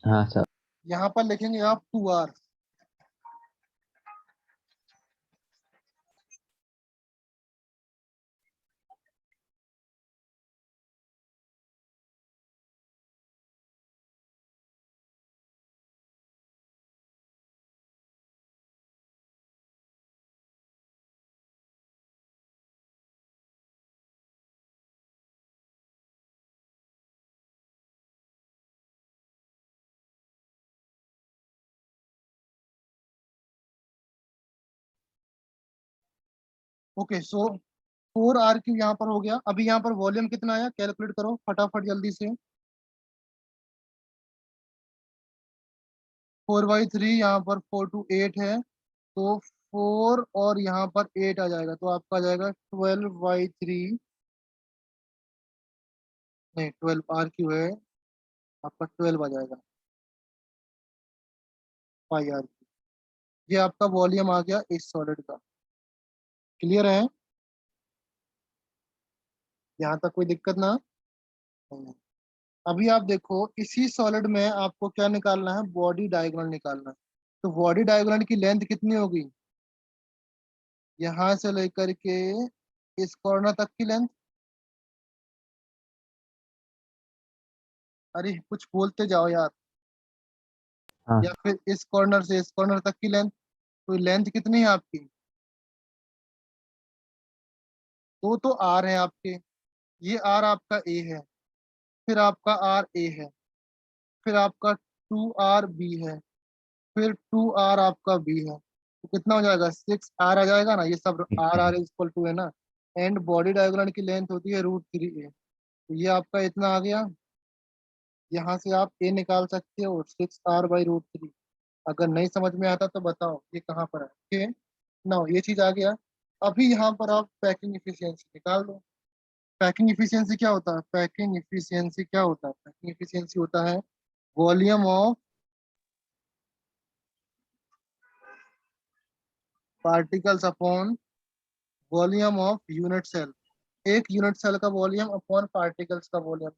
हाँ सर। यहाँ पर लिखेंगे आप 2R। ओके, सो 4 r³ यहाँ पर हो गया। अभी यहाँ पर वॉल्यूम कितना आया, कैलकुलेट करो फटाफट जल्दी से। 4/3, यहाँ पर 4 to 8 है, तो 4 और यहाँ पर 8 आ जाएगा, तो आपका आ जाएगा 12/3, नहीं 12 r³ है, आपका 12 आ जाएगा, π r। ये आपका वॉल्यूम आ गया इस सॉलिड का। क्लियर है, यहाँ तक कोई दिक्कत ना? नहीं है। अभी आप देखो, इसी सॉलिड में आपको क्या निकालना है, बॉडी डायगोनल निकालना है। तो बॉडी डायगोनल की लेंथ कितनी होगी, यहाँ से लेकर के इस कॉर्नर तक की लेंथ। अरे कुछ बोलते जाओ यार। हाँ या फिर इस कॉर्नर से इस कॉर्नर तक की लेंथ, तो लेंथ कितनी है आपकी, दो तो आर है आपके, ये आर आपका ए है, फिर आपका आर ए है, फिर आपका 2 r b है, फिर 2 r आपका बी है, तो कितना हो जाएगा, 6 r आ जाएगा ना, ये सब आर आर इक्वल टू है ना। एंड बॉडी डायगोनल की लेंथ होती है √3a, तो ये आपका इतना आ गया। यहाँ से आप ए निकाल सकते हो, 6r/√3। अगर नहीं समझ में आता तो बताओ ये कहाँ पर है। ओके, ना ये चीज आ गया। अभी यहाँ पर आप पैकिंग इफिशियंसी निकाल दो। पैकिंग इफिशियंसी क्या होता है, पैकिंग इफिशियंसी क्या होता है, पैकिंग इफिशियंसी होता है volume of particles upon volume of unit cell. एक यूनिट सेल का वॉल्यूम अपॉन पार्टिकल्स का वॉल्यूम।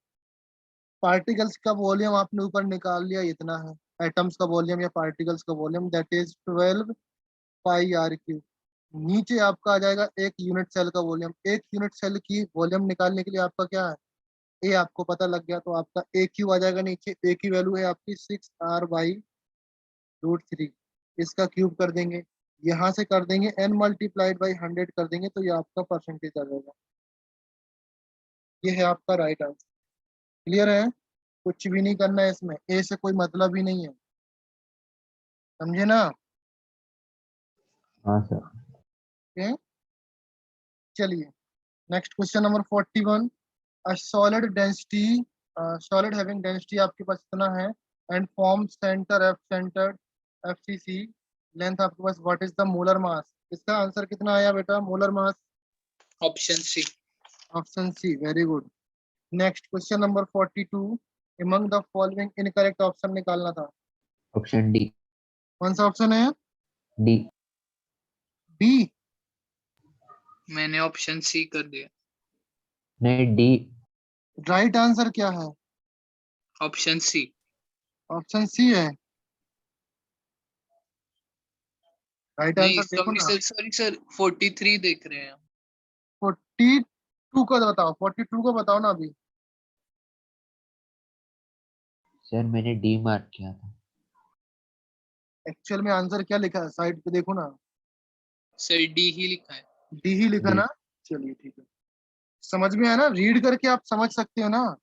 पार्टिकल्स का वॉल्यूम आपने ऊपर निकाल लिया, इतना है। एटम्स का वॉल्यूम या पार्टिकल्स का वॉल्यूम, दैट इज 12 π r³। नीचे आपका आ जाएगा एक यूनिट सेल का वॉल्यूम। एक यूनिट सेल की वॉल्यूम निकालने के लिए आपका क्या है, ए आपको पता लग गया, तो आपका AQ आ जाएगा नीचे। ए की वैल्यू है आपकी 6r/√3। इसका क्यूब कर देंगे, यहाँ से कर देंगे n×100 कर देंगे, तो ये आपका परसेंटेज आ जाएगा। ये है आपका राइट आंसर। क्लियर है, कुछ भी नहीं करना है इसमें, ए से कोई मतलब ही नहीं है, समझे ना? हाँ सर। ओके, चलिए next question number 41। a solid density solid having density आपके पास इतना है and form center f centered FCC length आपके पास, what is the molar mass. इसका आंसर कितना आया बेटा, molar mass? Option C. Option C, very good. Next question number 42। among the following incorrect option निकालना था। Option D. कौन सा ऑप्शन है, डी। डी? मैंने ऑप्शन सी कर दिया। नहीं, डी। राइट आंसर क्या है, ऑप्शन सी। ऑप्शन सी है राइट नहीं आंसर, देखो सॉरी ना। सर, सॉरी सर, 43 देख रहे हैं हम। 42 को बताओ, 42 को बताओ ना अभी। सर मैंने डी मार्क किया था। एक्चुअल में आंसर क्या लिखा है, साइड पे देखो ना, सर डी ही लिखा है। डी ही लिखा डी। ना। चलिए ठीक है, समझ में आया ना, रीड करके आप समझ सकते हो ना।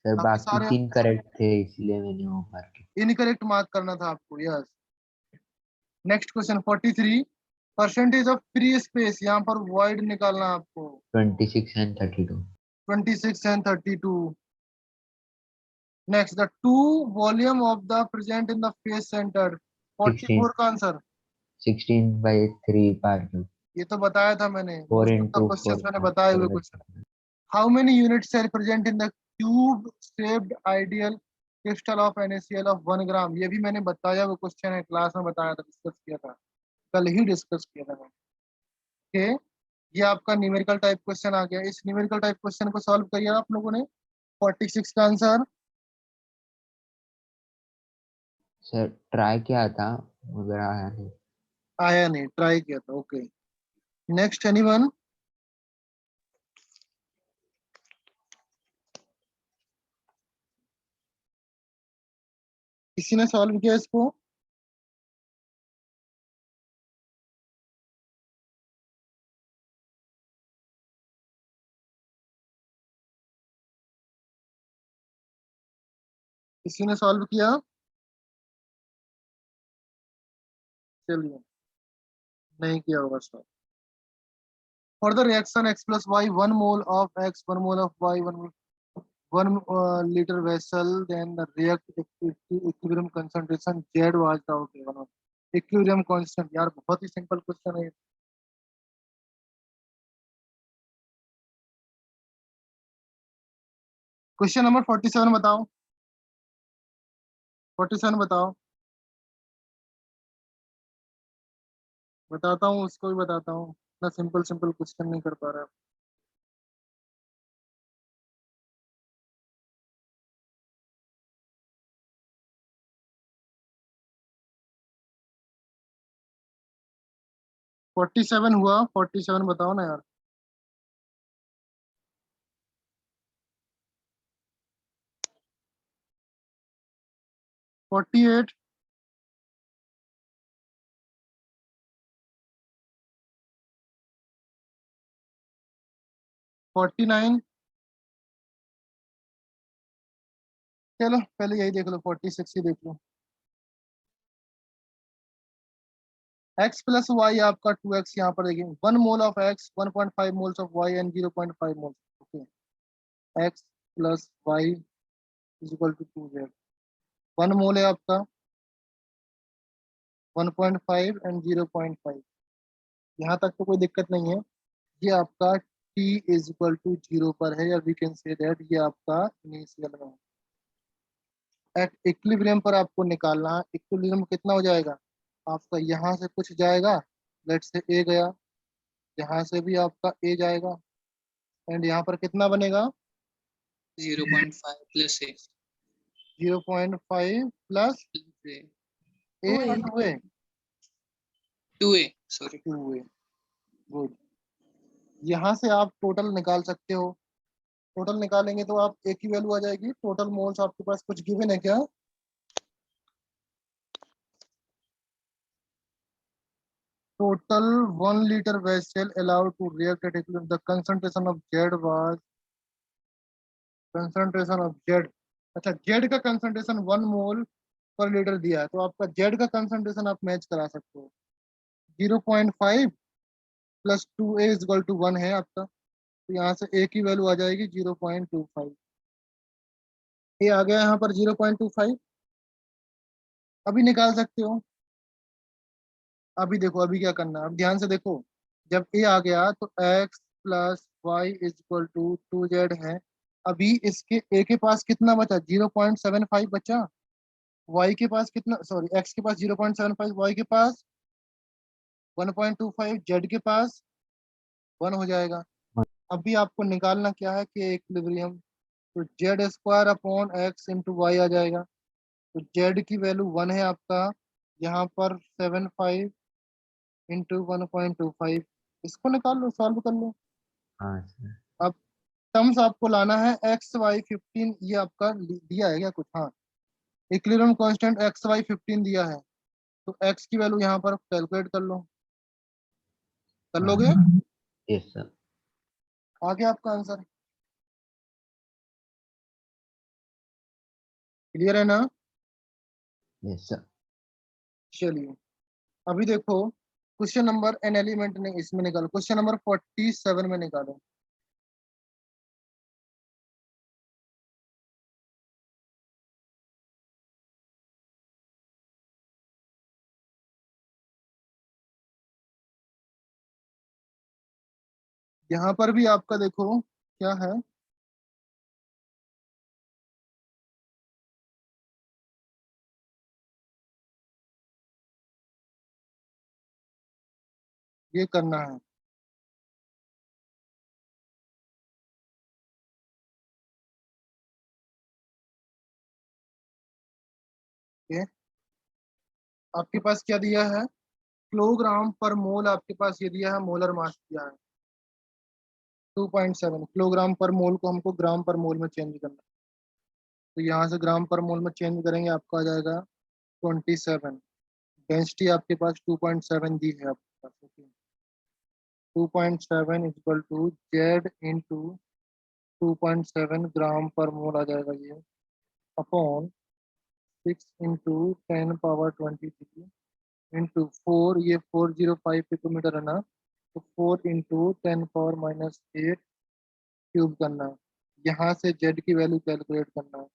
सर काफी बाकी सारे 3 करेक्ट थे, इसलिए मैंने वो मार्क किया। इनकरेक्ट मार्क करना था आपको, yes. Next question 43। Percentage of free space, यहाँ पर वॉइड निकालना है आपको। 26 and 32। 26 and 32। Next, the two volume of the present in the face centre. 16 44 का आंसर, 16/3 पार क्यूब। ये तो बताया था मैंने, 4 most of the into questions 4 मैंने पार बताए हुए स्क्वायर। कुछ। How many unit cell present in the cube shaped ideal crystal of NaCl of 1 gram. ये भी मैंने बताया हुआ क्वेश्चन है, क्लास में बताया था, डिस्कस किया था, कल ही डिस्कस किया था मैंने। ओके, ये आपका न्यूमेरिकल टाइप क्वेश्चन आ गया। इस न्यूमेरिकल टाइप क्वेश्चन को सॉल्व करिए आप लोगों ने। 46 का आंसर सर ट्राई किया था मगर आया नहीं। आया नहीं, ट्राई किया था। Okay, next anyone? किसी ने सॉल्व किया इसको? किसी ने सॉल्व किया? चलिए, नहीं किया होगा solve. For the reaction x plus y, 1 mole of x, 1 mole of y, 1 liter vessel, then the react equilibrium concentration Z was the okay one of equilibrium constant. यार बहुत ही सिंपल क्वेश्चन है. क्वेश्चन नंबर 47 बताओ. 47 बताओ. बताता हूँ, उसको भी बताता हूँ. इतना सिंपल सिंपल क्वेश्चन नहीं कर पा रहा. फोर्टी सेवन हुआ. 47 बताओ ना यार. 48. 49. चलो पहले यही देख लो. 46 ही देख लो. x प्लस वाई आपका 2x. यहाँ पर देखिए 1 mol of x, 1.5 moles of y and 0.5 moles. Okay. x plus Y is equal to 2z. 1 mol है आपका, 1.5 एंड 0.5. यहाँ तक तो कोई दिक्कत नहीं है. ये आपका t इज इक्वल टू 0 पर है, या वी कैन से दैट ये आपका इनिशियल में है. एट इक्विलिब्रियम पर आपको निकालना है. इक्विलिब्रियम कितना हो जाएगा आपका, यहाँ से कुछ जाएगा, लेट से a गया, यहाँ से भी आपका a जाएगा, एंड यहाँ पर कितना बनेगा 0.5 plus a 0.5 plus plus a Two या a. 2a. 2a sorry 2a. Good. यहाँ से आप टोटल निकाल सकते हो. टोटल निकालेंगे तो आप एक ही वैल्यू आ जाएगी. टोटल मोल्स आपके पास कुछ गिवन है क्या? Total 1 liter vessel allowed to react at equilibrium. The concentration of Z was concentration of Z. अच्छा, Z का concentration 1 मोल पर लीटर दिया है, तो आपका Z का concentration आप मैच करा सकते हो. 0.5 plus 2a is equal to 1 है आपका, तो यहाँ से a की वैल्यू आ जाएगी 0.25. ये आ गया यहाँ पर 0.25. अभी निकाल सकते हो. अभी देखो अभी क्या करना है, अब ध्यान से देखो. जब a आ गया तो x plus Y is equal to 2z है. अभी इसके a के पास कितना बचा, 0.75 बचा. y के पास कितना, सॉरी x के पास 0.75, y के पास 1.25, z के पास 1 हो जाएगा. अभी आपको निकालना क्या है कि इक्विलिब्रियम. तो Z square upon X into Y आ जाएगा. तो जेड की वैल्यू 1 है आपका, यहाँ पर 75 इंटू 1.25. इसको निकाल लो, सॉल्व कर लो. हाँ सर. अब टर्म्स आपको लाना है. एक्स वाई 15 ये आपका दिया है क्या कुछ? हाँ. इक्विलिब्रियम कांस्टेंट एक्स वाई 15 दिया है, तो एक्स की वैल्यू यहाँ पर कैलकुलेट कर लो. कर हाँ लोगे? Yes sir. आ गया आपका आंसर. क्लियर है ना? Yes sir. चलिए अभी देखो क्वेश्चन नंबर एन एलिमेंट ने इसमें निकालो. क्वेश्चन नंबर 47 में निकालो. यहाँ पर भी आपका देखो क्या है. ये करना है. ये आपके पास क्या दिया है, किलोग्राम पर मोल आपके पास ये दिया है, मोलर मास दिया है 2.7. किलोग्राम पर मोल को हमको ग्राम पर मोल में चेंज करना है. तो यहाँ से ग्राम पर मोल में चेंज करेंगे, आपका आ जाएगा 27. डेंसिटी आपके पास 2.7 दी है आपके पास. 2.7 इक्वल टू जेड इंटू 2.7 ग्राम पर मोल आ जाएगा ये, अपॉन 6 इंटू 10 पावर 23 इंटू 4, ये 405 पिकोमीटर है ना. तो 4 इंटू 10⁻⁻8 क्यूब करना है। यहाँ से जेड की वैल्यू कैलकुलेट करना है।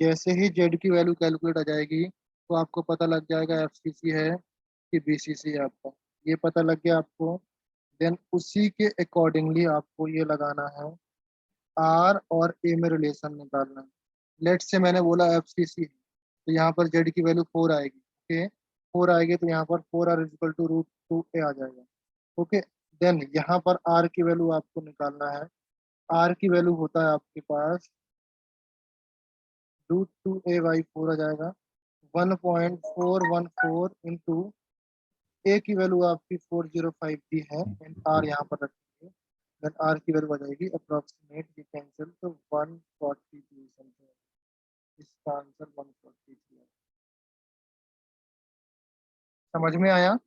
जैसे ही जेड की वैल्यू कैलकुलेट आ जाएगी तो आपको पता लग जाएगा एफसीसी है कि बीसीसी है आपका। ये पता लग गया आपको, देन उसी के अकॉर्डिंगली आपको ये लगाना है, आर और ए में रिलेशन निकालना है। लेट से मैंने बोला एफसीसी, तो यहाँ पर जेड की वैल्यू 4 आएगी। ओके, 4 आएगी तो यहाँ पर 4r इक्वल टू √2a आ जाएगा। ओके, देन यहाँ पर आर की वैल्यू आपको निकालना है। आर की वैल्यू होता है आपके पास √2a/4 आ जाएगा। 1.414 इंटू ए की वैल्यू आपकी 405 दी है, एंड आर यहाँ पर रखेंगे। देन आर की वैल्यू आ जाएगी अप्रोक्सीमेट, ये कैंसिल, तो 143 समथिंग। इसका आंसर 143 है। समझ में आया?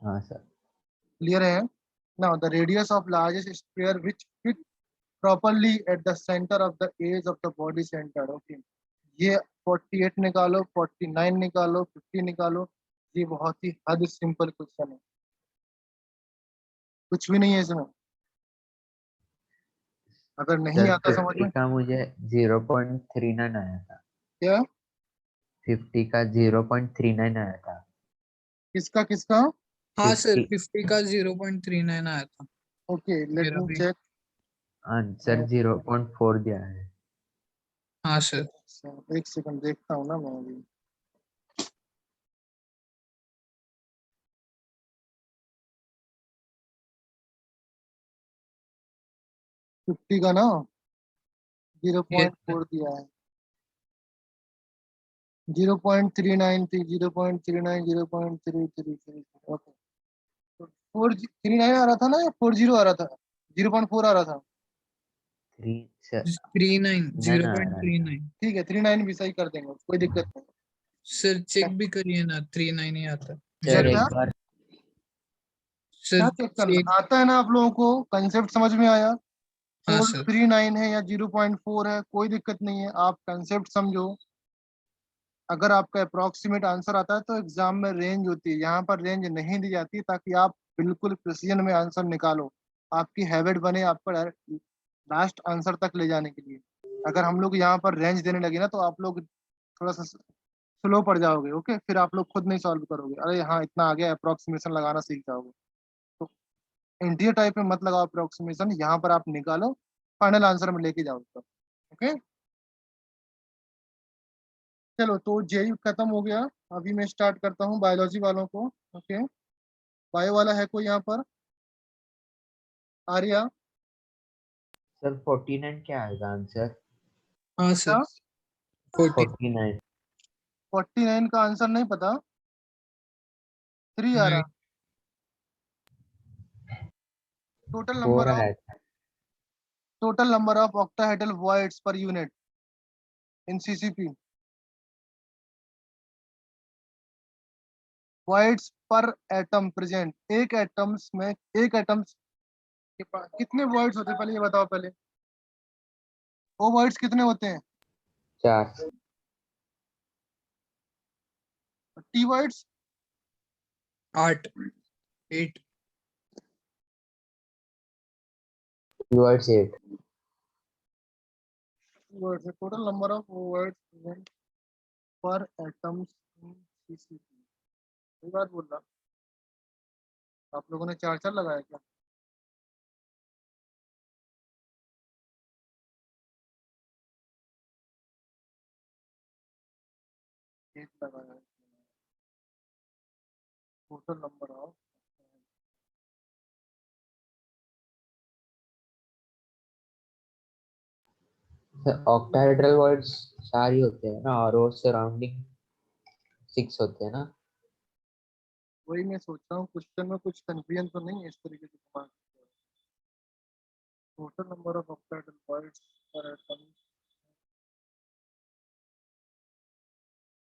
हाँ सर। क्लियर है? Now the radius of largest sphere which fit properly at the centre of the edge of the body centre. Okay, ये 48 निकालो, 49 निकालो, 50 निकालो, ये बहुत ही हद सिंपल क्वेश्चन है, कुछ भी नहीं है इसमें। अगर नहीं सर आता समझ 50 में, का मुझे 0.39 आया था। क्या 50 का 0.39 आया था। किसका किसका? हाँ सर 50 50 का 0.39 आया था ओके, लेट मेरा मी भी। चेक। आंसर 0.4 दिया है। हाँ सर। एक सेकंड देखता हूँ ना मैं अभी। फिफ्टी का ना यस सर। 0.4 दिया है। 0.39 थी, 0.39, 0.33। ओके, तो 439 आ रहा था ना, या 40 आ रहा था? 0.4 आ रहा था। 3 सर 39 9 आ रहा था। 0.39। ठीक है, 39 भी सही कर देंगे, कोई दिक्कत नहीं। सर चेक भी करिए ना, 39 ही आता है। क्या सर क्या एक बार क्या सर चेक चेक। करना आता है ना आप लोगों को? कंसेप्ट समझ में आया? हाँ फोर सर। थ्री नाइन है या 0.4 है, कोई दिक्कत नहीं है, आप कंसेप्ट समझो। अगर आपका अप्रोक्सीमेट आंसर आता है तो एग्जाम में रेंज होती है, यहाँ पर रेंज नहीं दी जाती, ताकि आप बिल्कुल प्रिसीजन में आंसर निकालो, आपकी हैबिट बने आपका लास्ट आंसर तक ले जाने के लिए। अगर हम लोग यहाँ पर रेंज देने लगे ना तो आप लोग थोड़ा सा स्लो पड़ जाओगे। ओके, फिर आप लोग खुद नहीं सॉल्व करोगे, अरे हाँ इतना आ गया, अप्रोक्सीमेशन लगाना सीख जाओगे। तो इंडिया टाइप में मत लगाओ अप्रोक्सीमेशन, यहाँ पर आप निकालो, फाइनल आंसर में लेके जाओ उसको। ओके, चलो तो जेई खत्म हो गया। अभी मैं स्टार्ट करता हूँ बायोलॉजी वालों को। ओके, बायो वाला है कोई यहाँ पर? आर्या? सर 49 क्या आएगा आंसर? हाँ सर क्या? 40। 49 49 का आंसर नहीं पता? 3 आ नहीं रहा। टोटल 4 नंबर ऑफ आया था। Total number of octahedral voids per unit in CCP. Voids पर एटम प्रेजेंट, एक एटम्स में, एक एटम्स के पास कितने वॉइड्स होते हैं, पहले ये बताओ पहले। ओ वॉइड्स कितने होते हैं? 4 टी वॉइड्स? 8 8। टुवर्ड्स 8। वर्ड्स है, total number of words present पर एटम्स इन सीसीपी। सही बात बोल रहा? आप लोगों ने चार चार लगाया क्या? एक लगाया है। Total number of sir octahedral words 4 ही होते हैं ना, और वो सराउंडिंग 6 होते हैं ना। वही मैं सोच रहा हूँ, क्वेश्चन में कुछ कंफ्यूजन तो नहीं है इस तरीके से दिमाग। Total number of octahedral words पर एटम,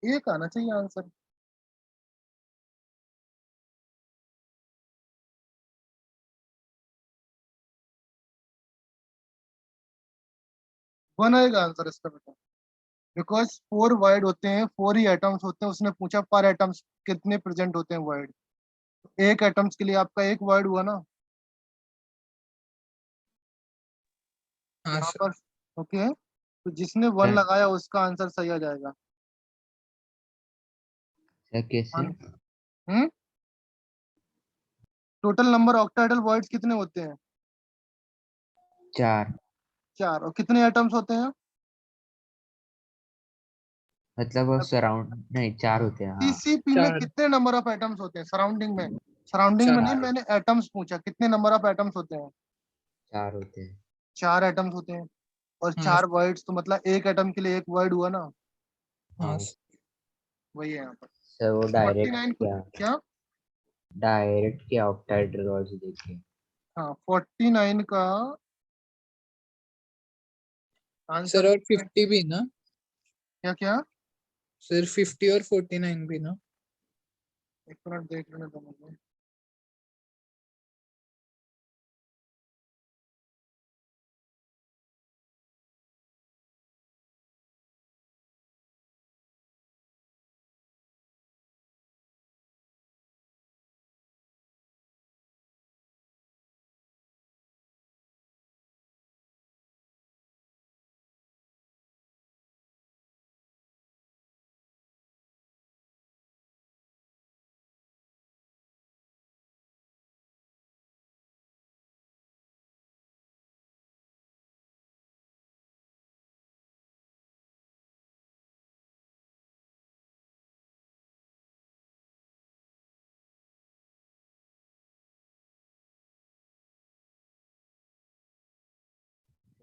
एक आना चाहिए आंसर। वन आएगा आंसर इसका बेटा, बिकॉज 4 वाइड होते हैं, 4 ही एटम्स होते हैं, उसने पूछा पर एटम्स कितने प्रेजेंट होते हैं वाइड। एक एटम्स के लिए आपका एक वर्ड हुआ ना हाँ यहाँ सर। पर। ओके, तो जिसने वन सर लगाया उसका आंसर सही आ जाएगा। सर कैसे? हम्म टोटल नंबर ऑक्टाहेड्रल वर्ड्स कितने होते हैं? 4, 4। और कितने एटम्स होते हैं? मतलब वो सराउंड नहीं 4 होते हैं, हाँ। पीसीपी में 4। कितने नंबर ऑफ एटम्स होते हैं सराउंडिंग में? सराउंडिंग में नहीं, 4। मैंने एटम्स पूछा, कितने नंबर ऑफ एटम्स होते हैं? 4 होते हैं। 4 एटम्स होते हैं। और हाँ 4 वर्ड्स तो मतलब एक एटम के लिए एक वर्ड हुआ ना, हाँ हाँ वही है यहाँ पर। सर, वो 49 क्या? डायरेक्ट क्या ऑक्टाहेड्रल वर्ड्स देखिए। हाँ 49 का आंसर सर। और 50 भी ना? क्या क्या? सर 50 और 49 भी ना? एक मिनट देख लेने दो मुझे।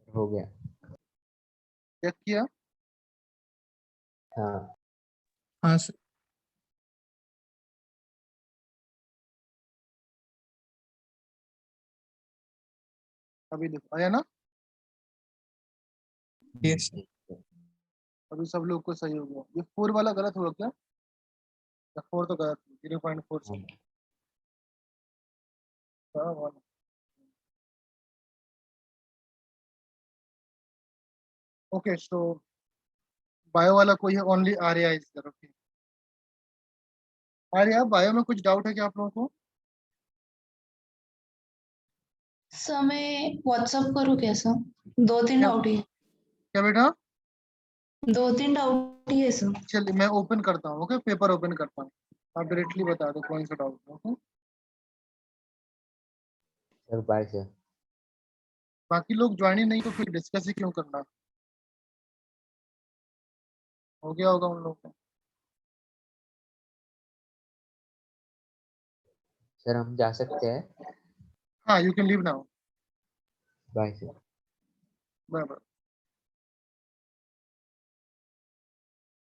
हो गया। चेक किया? हाँ हाँ सर। अभी देखो आया ना? यस। अभी सब लोग को सही हो गया। ये 4 वाला गलत हुआ क्या? 4 तो गलत, 0.4 से हाँ। ओके, सो बायो वाला कोई है? Only Arya is there. Okay Arya, bio में कुछ डाउट है क्या आप लोगों को? सर मैं व्हाट्सअप करूँ कैसा? 2-3 क्या डाउट ही क्या बेटा? 2-3 डाउट ही है सर। चलिए मैं ओपन करता हूँ। ओके, पेपर ओपन करता हूँ, आप डायरेक्टली बता दो कौन सा डाउट है। Okay, sir bye sir. बाकी लोग ज्वाइन ही नहीं तो फिर डिस्कस ही क्यों करना? हो गया होगा उन लोगों को। सर हम जा सकते हैं? हाँ, you can leave now. Bye sir. Bye bye.